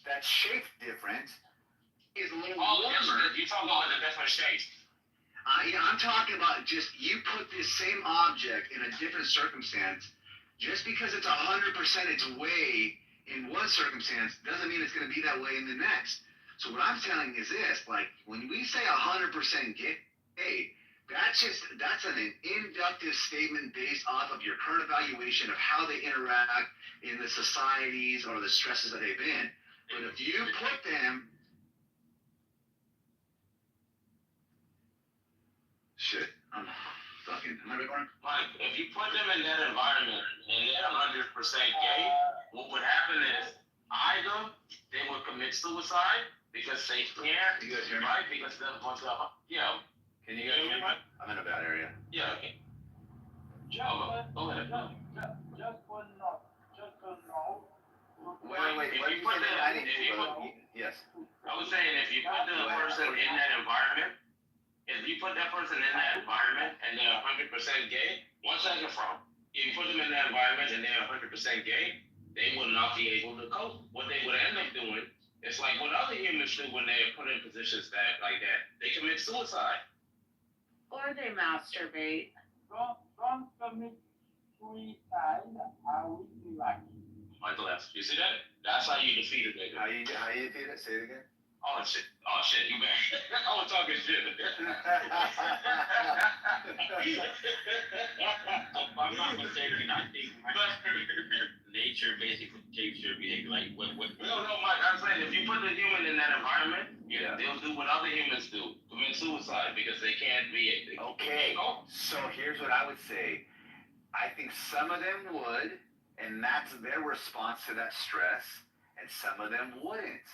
that's shaped different, is a little warmer. You're talking about the different shapes. I'm talking about just you put this same object in a different circumstance. Just because it's 100% its way in one circumstance doesn't mean it's going to be that way in the next. So what I'm telling is this: like when we say 100% gay, that's an inductive statement based off of your current evaluation of how they interact in the societies or the stresses that they've been. But if you put them, shit, am I recording? Like, if you put them in that environment and they're 100% gay, what would happen is either they would commit suicide because they can't, You guys hear me? right? Because they're yeah. Can you guys hear me? I'm in a bad area. Yeah, okay. Go ahead. Wait. If What you you put say? them- I didn't if you put- Yes. I was saying, if you put the person in that environment, if you put that person in that environment and they're 100% gay, one second from, if you put them in that environment and they're 100% gay, they will not be able to cope. What they would end up doing is like what other humans do when they're put in positions like that. They commit suicide. Or they masturbate. Don't commit suicide, I will be lucky. Michael F. You see that? That's how you defeat a nigga. How you defeat it? Say it again. Oh shit, you back. I was talking shit. I'm not mistaken. I think nature basically shapes your behavior. Like what? No, Mike. I'm saying if you put the human in that environment, Yeah. they'll do what other humans do: commit suicide because they can't be. Okay. So here's what I would say. I think some of them would, and that's their response to that stress, and some of them wouldn't.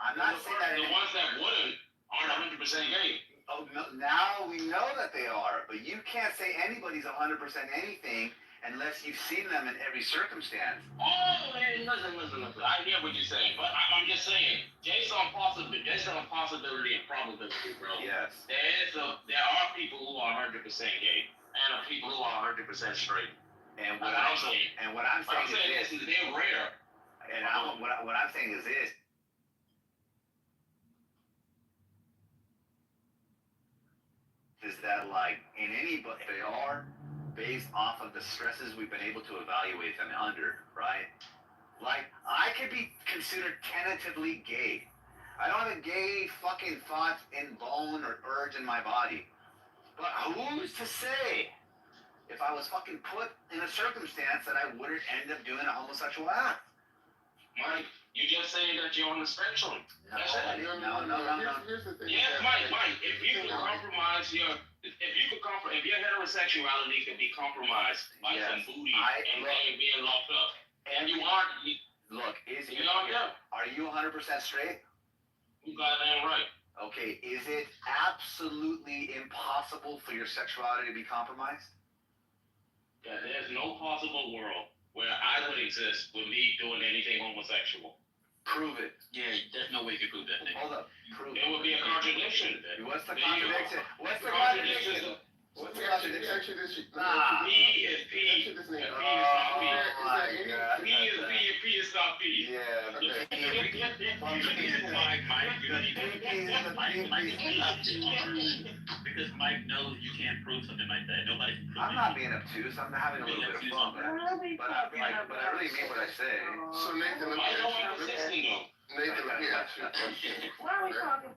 I'm not saying that the ones that wouldn't aren't 100% gay. Oh, no, now we know that they are, but you can't say anybody's 100% anything unless you've seen them in every circumstance. Oh, man, listen. I hear what you're saying, but I'm just saying, based on possibility and probability, bro. Yes. There are people who are 100% gay, and people who are 100% straight. And what I'm saying is this. They're rare. And what I'm saying is this. Is that like in anybody they are based off of the stresses we've been able to evaluate them under, right? Like I could be considered tentatively gay. I don't have a gay fucking thought in bone or urge in my body. But who's to say if I was fucking put in a circumstance that I wouldn't end up doing a homosexual act? Mike, you just saying that you're on the spectrum. No. Here's the thing. Yes, Mike, if you could compromise your heterosexuality can be compromised by some booty and being locked up. And you aren't. Look, You're locked up. Are you 100% straight? You goddamn right. Okay, is it absolutely impossible for your sexuality to be compromised? Yeah, there's no possible world where I would exist with me doing anything homosexual. Prove it. Yeah, there's no way you can prove that. Nick. Hold up. Prove It would be a contradiction. What's the There you go. contradiction? What's the Contradiction. contradiction? What's the Actually, contradiction? this shit. Nah. P is P. Actually, this P nigga. is not P. Oh my God. P is P and P is not P. Yeah. Mike, you don't even. Mike is being obtuse because Mike knows you can't prove something like that. Nobody can prove I'm it. not being obtuse. I'm having a little bit of fun. What are we But I talking about? really mean what I say. So Nathan, let me I know ask I'm you. existing though. Nathan, let me ask you a question. What are we talking?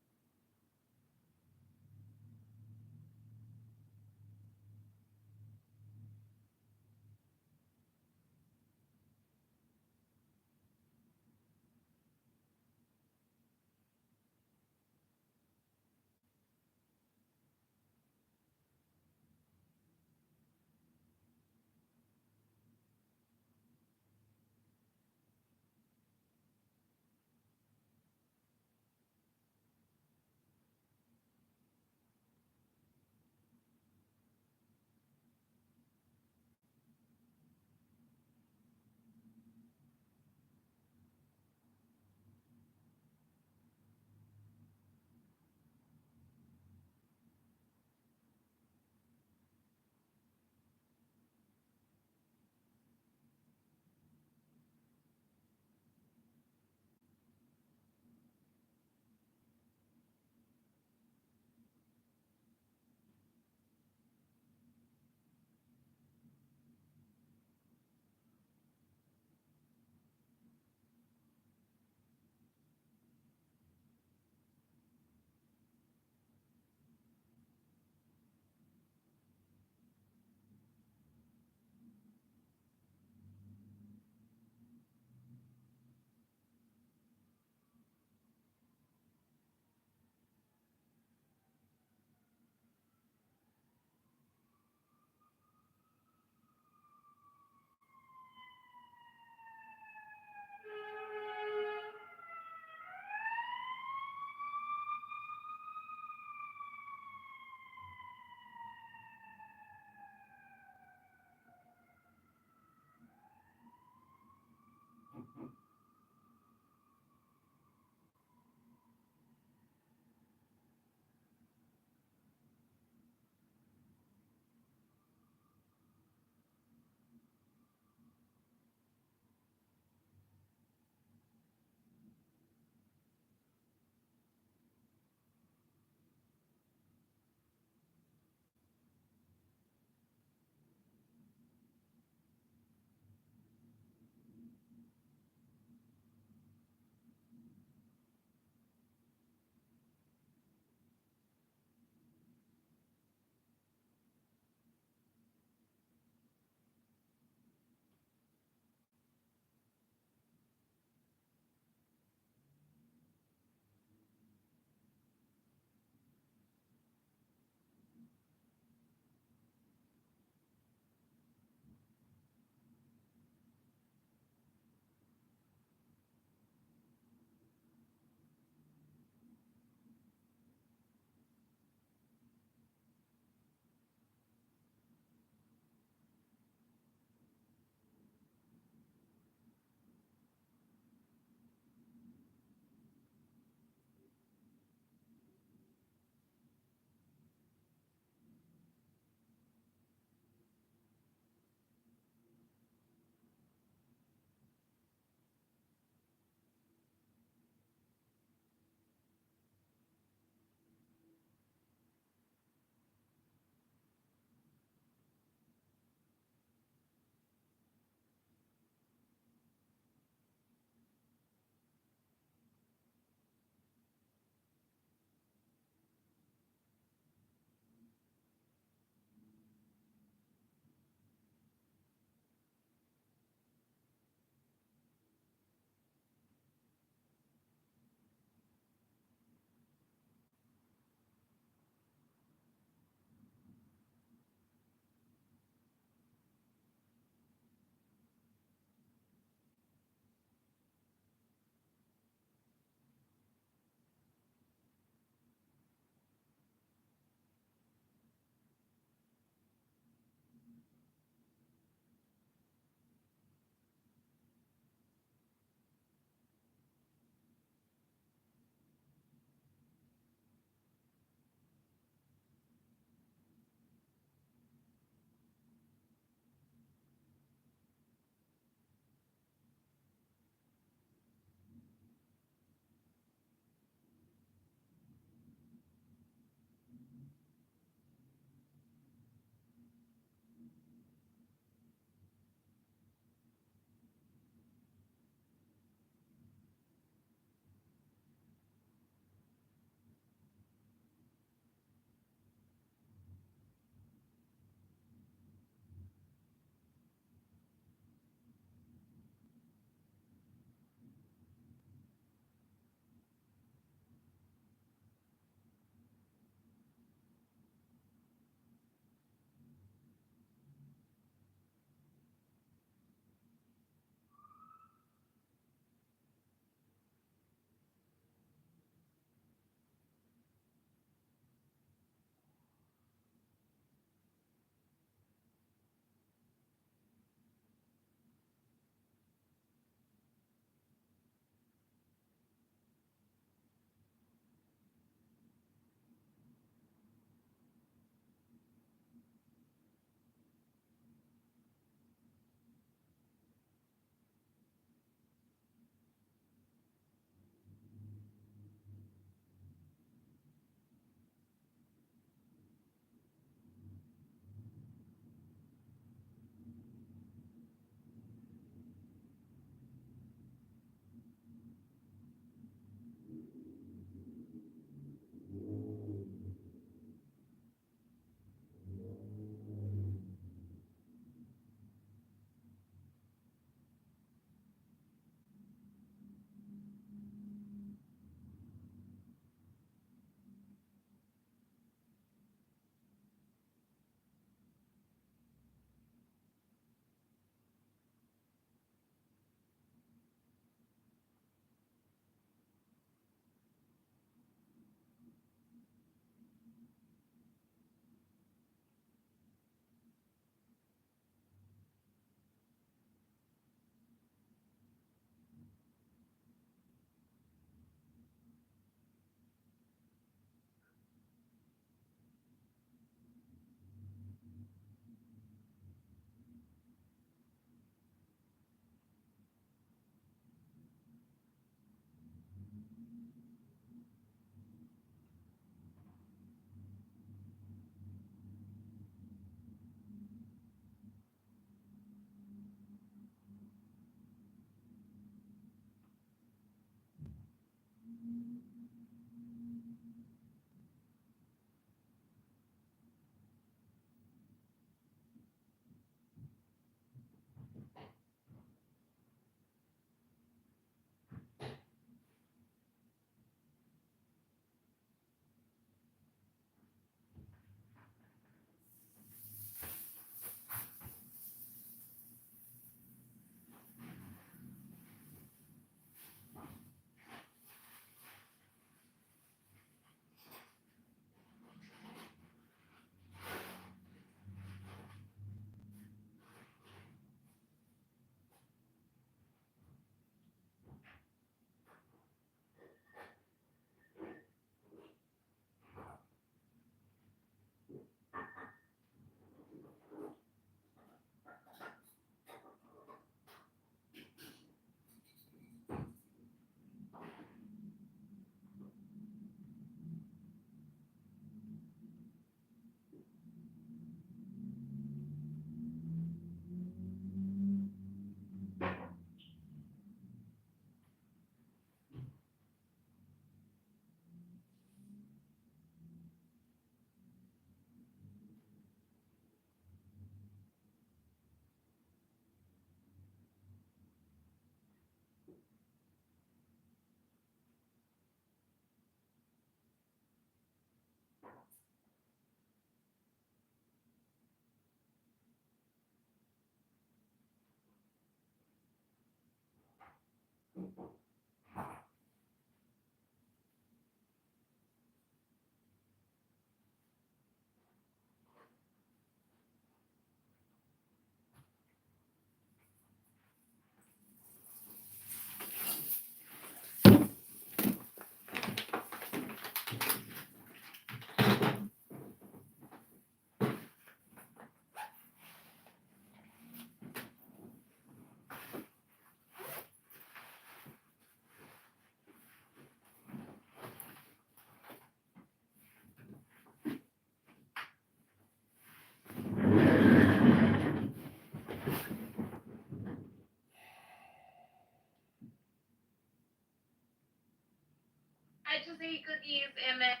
to say he could use Emmett.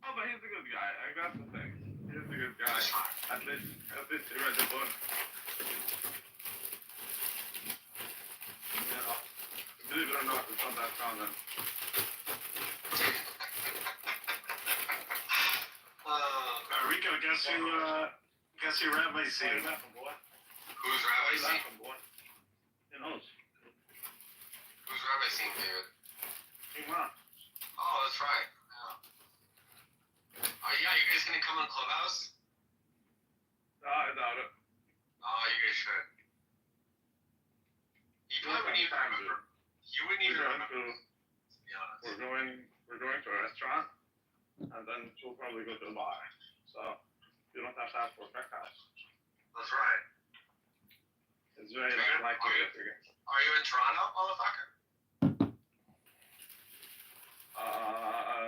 Oh, but he's a good guy. I got the thing. He's a good guy. At least he read the book. Yeah. Believe it or not, it's not that common. Rico, guess who Rabbi seen? Who's Rabbi Singh? Who knows? Who's Rabbi Singh, David? Iman. Oh, that's right. Yeah. Oh, yeah, you guys gonna come on Clubhouse? I doubt it. Oh, you guys should. You probably wouldn't even remember. You wouldn't even remember, to be honest. We're going to a restaurant, and then we'll probably go to the bar. So you don't have to ask for a back house. That's right. It's very likely that you're going. Are you in Toronto, motherfucker?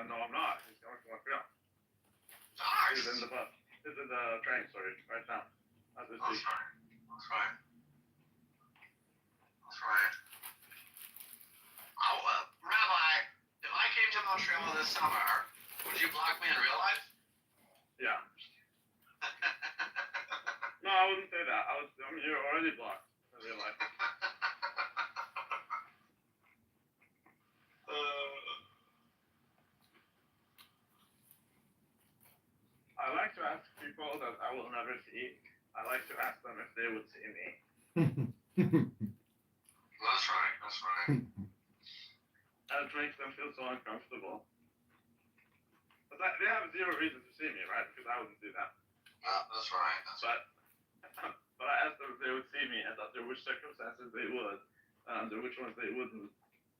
No, I'm not. He's going to Montreal. Nice. He's in the bus. He's in the train, sorry, right now. As we That's speak. right. That's right. That's right. Rabbi, if I came to Montreal this summer, would you block me in real life? Yeah. No, I wouldn't say that. I mean, you're already blocked in real life. I like to ask people that I will never see. I like to ask them if they would see me. That's right. That's right. That makes them feel so uncomfortable. But they have zero reason to see me, right? Because I wouldn't do that. That's right. That's right. But I asked them if they would see me and under which circumstances they would, and under which ones they wouldn't,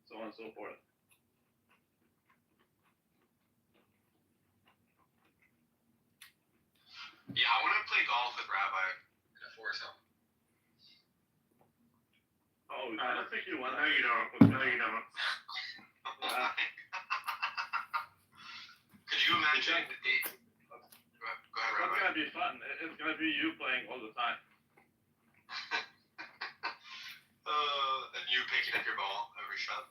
so on and so forth. Yeah, I want to play golf with Rabbi in a foursome. Oh, I don't think you want. No, you don't. No, you don't. Could you imagine? Go ahead, It's Rabbi. gonna be fun. It's gonna be you playing all the time. And you picking up your ball every shot.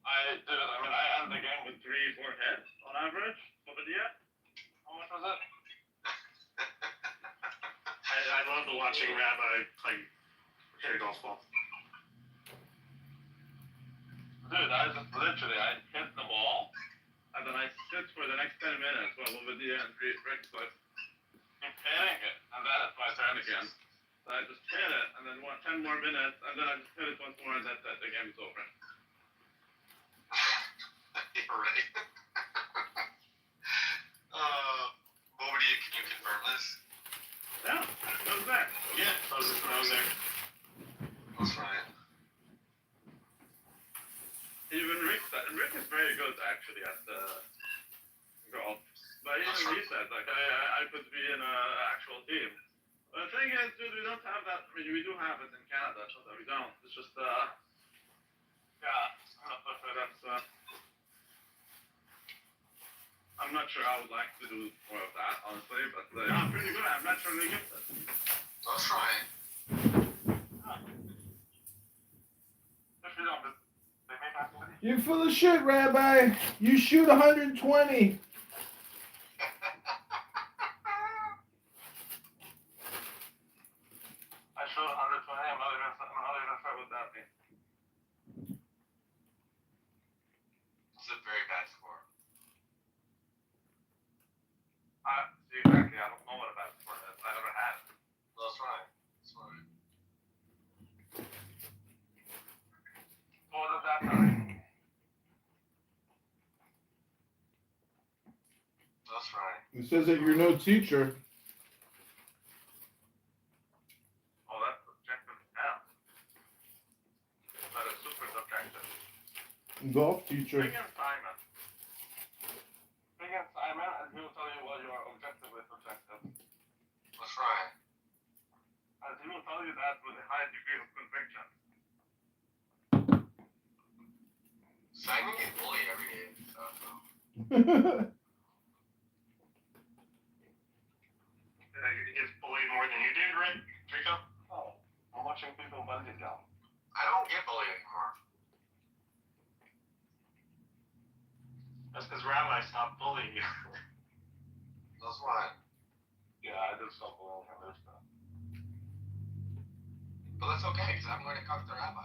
I end the game with 3-4 hits on average for the year. How much was it? I love watching Rabbi play hit a golf ball. Dude, I hit the ball, and then I sit for the next 10 minutes while Ovidia and Rick like keep hitting it, and then it's my turn again. So I just hit it, and then 10 more minutes, and then I just hit it once more, and that's it. The game is over. You're right. Bobby, can you confirm this? Yeah, that was that. Yeah, I was there. That's right. Even Rick is very good actually at golf. But even he said like I could be in an actual team. But the thing is, dude, we don't have that. I mean, we do have it in Canada, so that we don't. It's just I'm not sure I would like to do more of that, honestly. But yeah, I'm pretty good. I'm naturally gifted. That's right. If you don't, they may not believe. You're full of shit, Rabbi. You shoot 120. I showed 120. I'm not even sure what that means. It's a very bad score. See, exactly. I don't know what a bad sport is. I never had it. That's right. That's right. So what does that mean? That's right. It says that you're no teacher. Oh, that's subjective now. That is super subjective. Golf teacher. Bring in Simon. And he will tell you what your objectively subjective. That's right. And he will tell you that with a high degree of conviction. Simon gets bullied every day. So. He gets bullied more than you did, right, Rico? Oh, I'm watching people bully down. I don't get bullied anymore. That's because Rabbi stopped bullying you. That's right. Yeah, I did stop along from this stuff. But that's okay, because I'm going to cut the rabbi.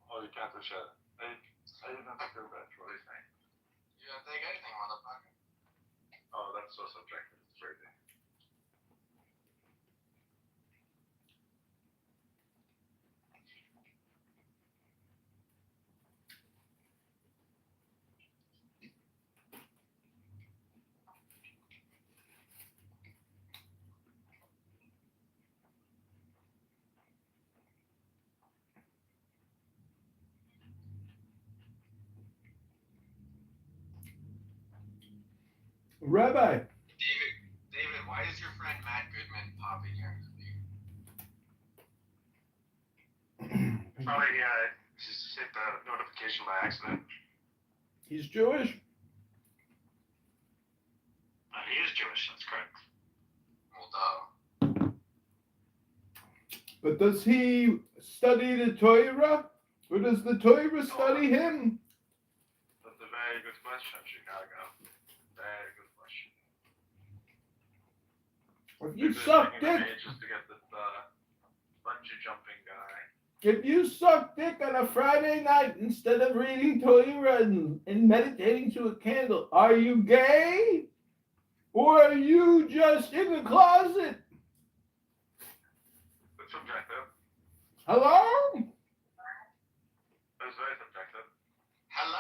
Oh, you can't do shit. I didn't take your bitch. What are you saying? You don't take anything, motherfucker. Oh, that's so subjective. It's crazy. Rabbi. David, why is your friend Matt Goodman popping here? Probably, just hit the notification by accident. He's Jewish. He is Jewish, that's correct. Well, duh. But does he study the Torah? Or does the Torah study him? That's a very good question, Chicago. Very good question. If you Maybe suck it's taking dick, me ages to get this bungee jumping guy. if you suck dick on a Friday night instead of reading Torah and meditating to a candle, are you gay? Or are you just in the closet? It's subjective. Hello? It's very subjective. Hello?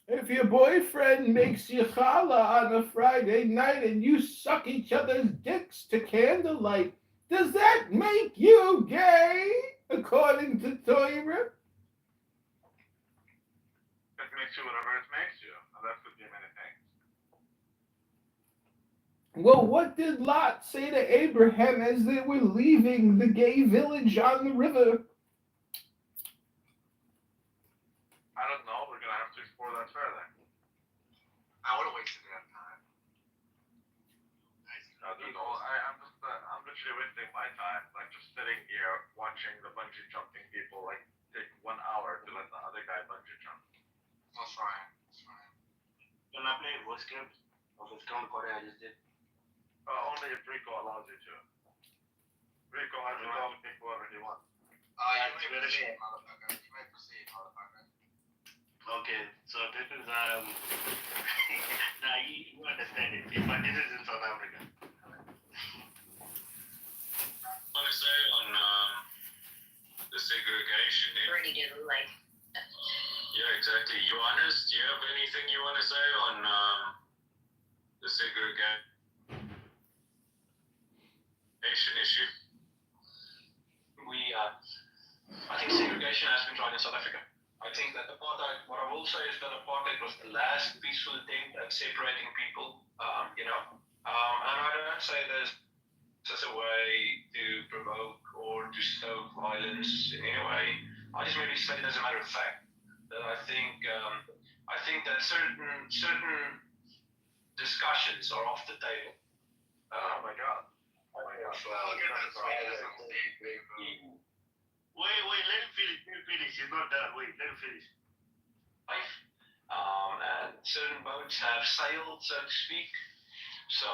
If your boyfriend makes you challah on a Friday night and you suck each other's dicks to candlelight, does that make you gay, according to Torah? It makes you whatever it makes you. And that could be many things. Well, what did Lot say to Abraham as they were leaving the gay village on the river? I don't know. We're gonna have to explore that further. I would have wasted that time. I'm literally wasting my time, like just sitting here watching the bungee jumping people like take 1 hour to let the other guy bungee jump. That's fine. That's fine. Can I play a voice game? Of this counter code I just did. Only if Rico allows you to. Rico has the right to pick whoever he wants. You may proceed, motherfucker. You may proceed, motherfucker. Okay, so this is now you understand it. But this is in South Africa. Want to say on the segregation? Already do, like. Yeah, exactly. Johannes, do you have anything you want to say on the segregation issue? I think segregation has been tried in South Africa. I think that apartheid, what I will say is that apartheid was the last peaceful attempt at separating people, and I don't say there's a way to provoke or to stoke violence in any way. I just merely say it as a matter of fact that I think that certain discussions are off the table. Oh my god. Well, again, that's why it doesn't take big. Wait, let him finish. He's not done. Wait, let him finish. And certain boats have sailed, so to speak. So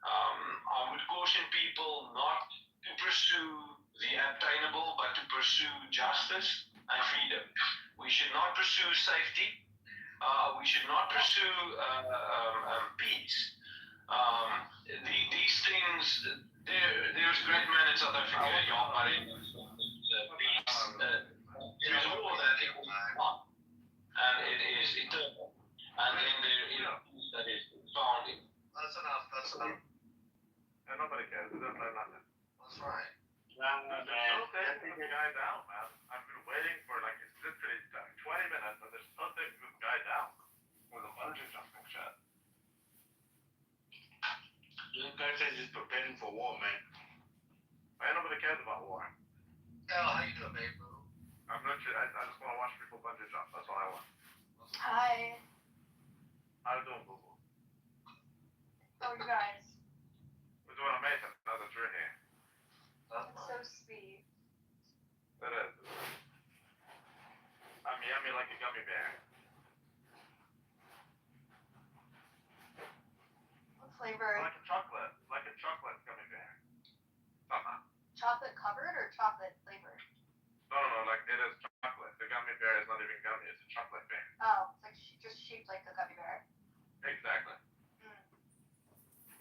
I would caution people not to pursue the attainable, but to pursue justice and freedom. We should not pursue safety. We should not pursue peace. These things, there's a great man in South Africa, Jan Marais, peace. There's a war that it will not, and it is eternal. And then there is peace that is founding. That's enough. And nobody cares. It doesn't matter nothing. That's right. Still taking this guy down, man. I've been waiting for like it's literally 20 minutes and they're still taking this guy down with a bungee jumping shit. This guy says he's preparing for war, man. Man, nobody cares about war. Hell, how you doing, babe? I'm literally, I just want to watch people bungee jump. That's all I want. Hi. How you doing, boo boo? How are you guys? We're doing amazing now that you're here. That's so sweet. It is. I'm yummy like a gummy bear. What flavor? Like a chocolate gummy bear. Chocolate covered or chocolate flavored? No, like it is chocolate. The gummy bear is not even gummy, it's a chocolate bear. Oh, it's like just shaped like a gummy bear. Exactly. Mm.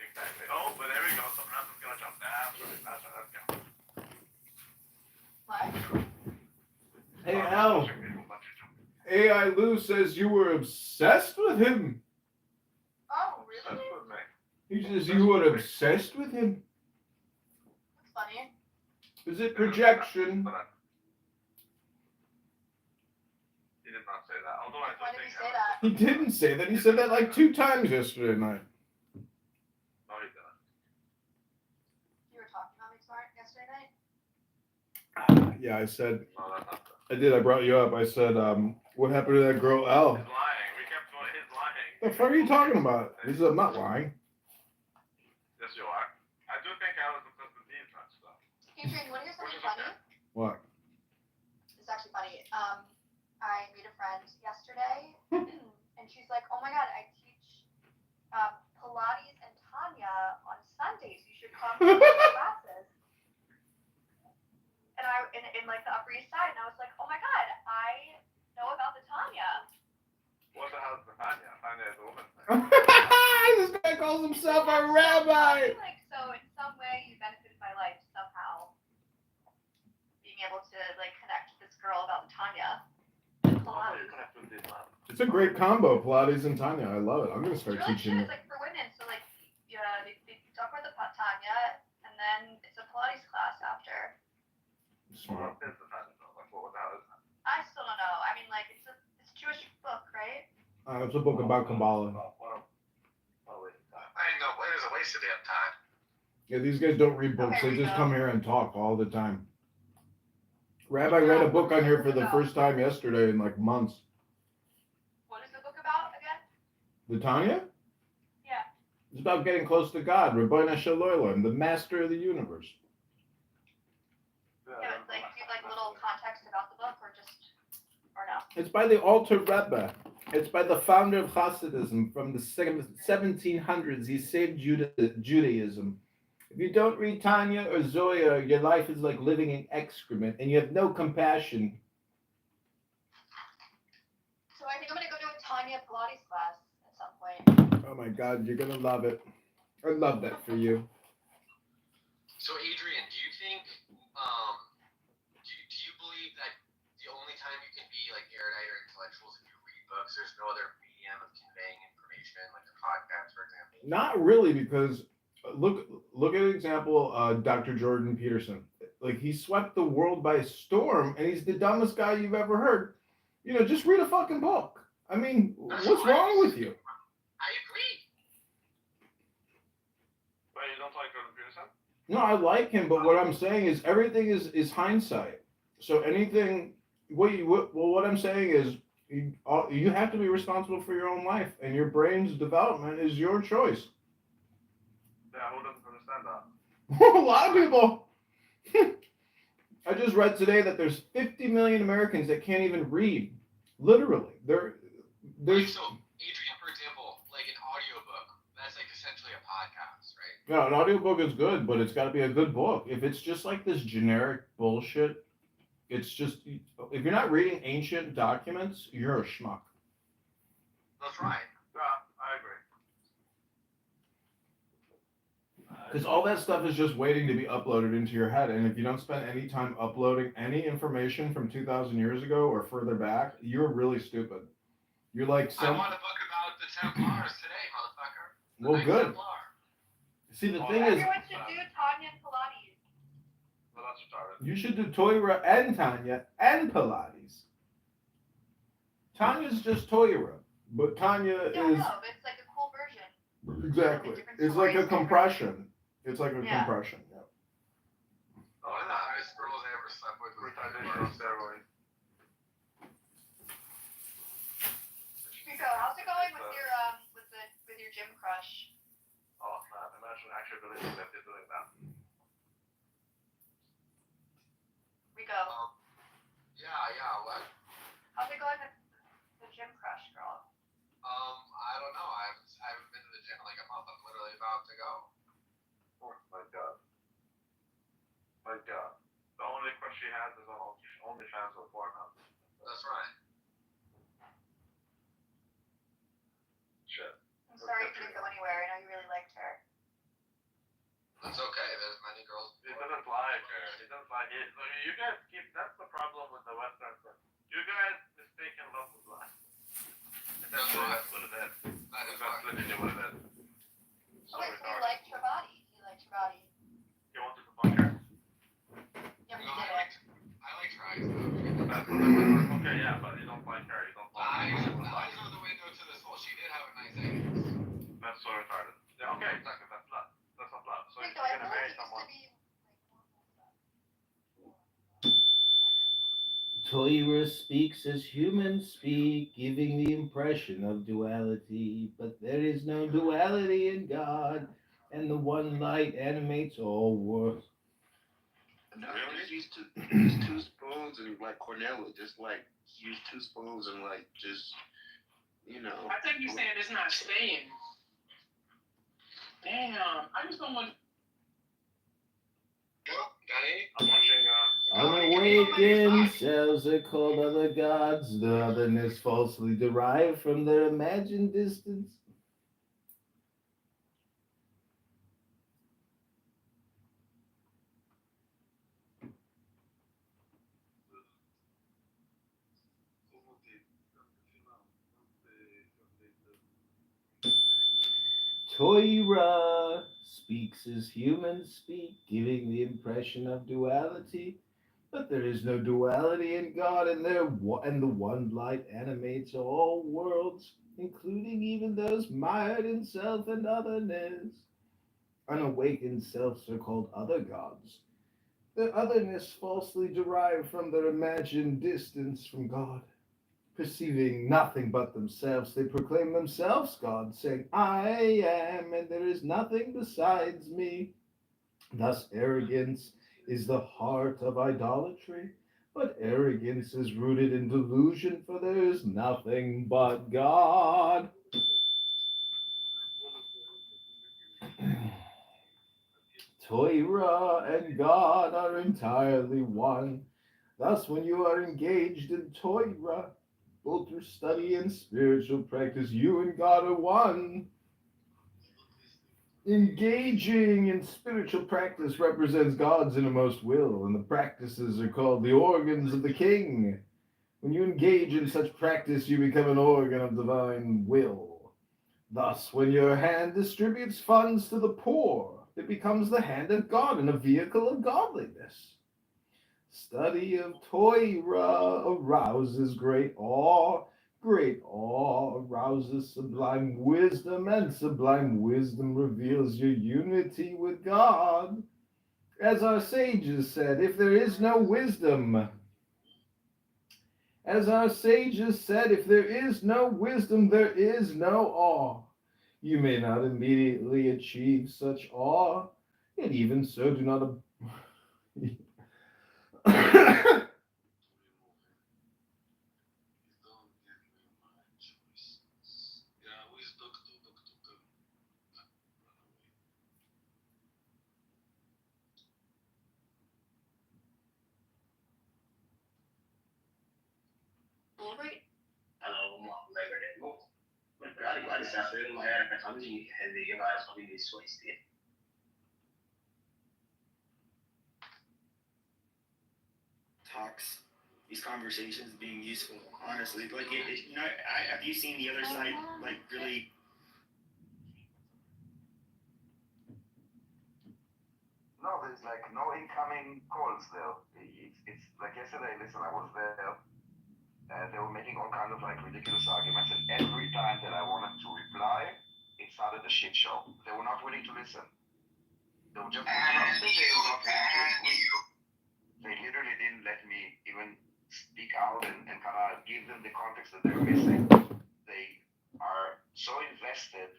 Exactly. Oh, but there we go. Someone else is gonna jump. That's right. Let's go. What? Hey, Al. AI Lou says you were obsessed with him. Oh, really? He says you were obsessed with him. That's funny. Is it projection? He did not say that. Although I Why do did he think say that? He didn't say that. He said that like 2 times yesterday night. No, he didn't. You were talking about me smart yesterday night? Yeah, I said, No, that's not true. I did. I brought you up. I said, what happened to that girl, Al? He's lying. We kept going. He's lying. The fuck are you talking about? He said, I'm not lying. Yes, you are. I do think I was obsessed with these nuts, though. Adrian, you want to hear something funny? What? It's actually funny. I made a friend yesterday, and she's like, "Oh my god, I teach Pilates and Tanya on Sundays. You should come to my classes." And I in like the Upper East Side, and I was like, "Oh my god, I know about the Tanya." What the hell is the Tanya? Tanya is a woman. This guy calls himself a rabbi. Like, so in some way, you benefited my life somehow, being able to like connect with this girl about the Tanya. Pilates. It's a great combo, Pilates and Tanya. I love it. I'm going to start It's really teaching cute. it. It's like for women, so like they talk about the Tanya, and then it's a Pilates class after. Smart. What is the Tanya? Like, what the hell is that? I still don't know. I mean, like it's a Jewish book, right? It's a book about Kabbalah. I know. It is a waste of damn time. Yeah, these guys don't read books. Okay, They just Rico. come here and talk all the time. Rabbi read a book on here for the first time yesterday in like months. What is the book about again? The Tanya? Yeah. It's about getting close to God, Rabbeinu Shalom, the master of the universe. Yeah, it's like do you have like little context about the book, or just or no? It's by the Alter Rebbe. It's by the founder of Hasidism from the 1700s. He saved Judaism. If you don't read Tanya or Zoya, your life is like living in excrement, and you have no compassion. So I think I'm gonna go to a Tanya Pilates class at some point. Oh my God, you're gonna love it. I love that for you. So Adrian, do you think, do you believe that the only time you can be like erudite or intellectual is if you read books? There's no other medium of conveying information, like a podcast, for example? Not really, because look at an example, Dr. Jordan Peterson. Like he swept the world by storm, and he's the dumbest guy you've ever heard. You know, just read a fucking book. I mean, what's wrong with you? I agree. But you don't like Jordan Peterson? No, I like him, but what I'm saying is everything is hindsight. So anything, what I'm saying is you have to be responsible for your own life, and your brain's development is your choice. Yeah, who doesn't understand that? A lot of people. I just read today that there's 50 million Americans that can't even read. Literally, there's. So Adrian, for example, like an audiobook, that's like essentially a podcast, right? Yeah, an audiobook is good, but it's got to be a good book. If it's just like this generic bullshit, it's just if you're not reading ancient documents, you're a schmuck. That's right. Yeah, I agree. Because all that stuff is just waiting to be uploaded into your head, and if you don't spend any time uploading any information from 2,000 years ago or further back, you're really stupid. You're like I want a book about the Templars today, motherfucker. Well, good. Templar. See, the thing is, Everyone should do Tanya and Pilates. Well, that's retarded. you should do Torah and Tanya and Pilates. Tanya's just Torah, but Tanya No, is but it's like a cool version. exactly. It's like a compression. It's like a compression. Yeah. Oh, the hottest girls I ever slept with was Retardation on steroids. Rico, how's it going with your with your gym crush? Oh, man, imagine actually believing that they're doing that. Rico. to go. Oh my God. My God. The only crush she has is on OnlyFans with Pornhub. That's right. Shit. I'm sorry you couldn't go anywhere. I know you really liked her. That's okay. There's many girls. He doesn't like her. He doesn't like it. So you guys keep. That's the problem with the Western stuff. You guys mistaken love with lust. That's what it is. That is That's right. literally what it is. So Okay, so he retarded. liked her body. He liked her body. You wanted to fuck her. Yeah, but No, he I did like tries though. Okay, yeah, but you don't like her. You don't like Eyes her. are the window to the soul. She did have a nice anus. That's so retarded. Yeah, okay, exactly. That's love. That's not love. So Wait, if no, you're I gonna feel like marry it used someone. to be Toira speaks as humans speak, giving the impression of duality, but there is no duality in God, and the one light animates all worlds. No, just use two spoons and like Cornell, just like use two spoons and like just, you know. I think you're saying it's not staying. Damn, I just don't want. I'm watching. Unawakened selves are called other gods. The otherness falsely derived from their imagined distance. Toira speaks as humans speak, giving the impression of duality. But there is no duality in God, and the one light animates all worlds, including even those mired in self and otherness. Unawakened selves are called other gods. Their otherness falsely derived from their imagined distance from God. Perceiving nothing but themselves, they proclaim themselves God, saying, I am, and there is nothing besides me. Thus, arrogance is the heart of idolatry, but arrogance is rooted in delusion, for there is nothing but God. Torah and God are entirely one. Thus, when you are engaged in Torah, both through study and spiritual practice, you and God are one. Engaging in spiritual practice represents God's innermost will, and the practices are called the organs of the king. When you engage in such practice, you become an organ of divine will. Thus, when your hand distributes funds to the poor, it becomes the hand of God and a vehicle of godliness. Study of Torah arouses great awe. Great awe arouses sublime wisdom, and sublime wisdom reveals your unity with God. As our sages said, if there is no wisdom, there is no awe. You may not immediately achieve such awe, yet even so do not talks, these conversations being useful, honestly. Like, have you seen the other side, like, really? No, there's like no incoming calls there. It's like yesterday, listen, I was there. They were making all kinds of like ridiculous arguments, and every time that I wanted to reply, it started a shit show. They were not willing to listen. They were just not willing to agree. They literally didn't let me even speak out and kind of give them the context that they're missing. They are so invested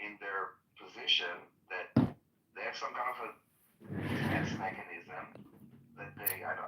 in their position that they have some kind of a defense mechanism that they, I don't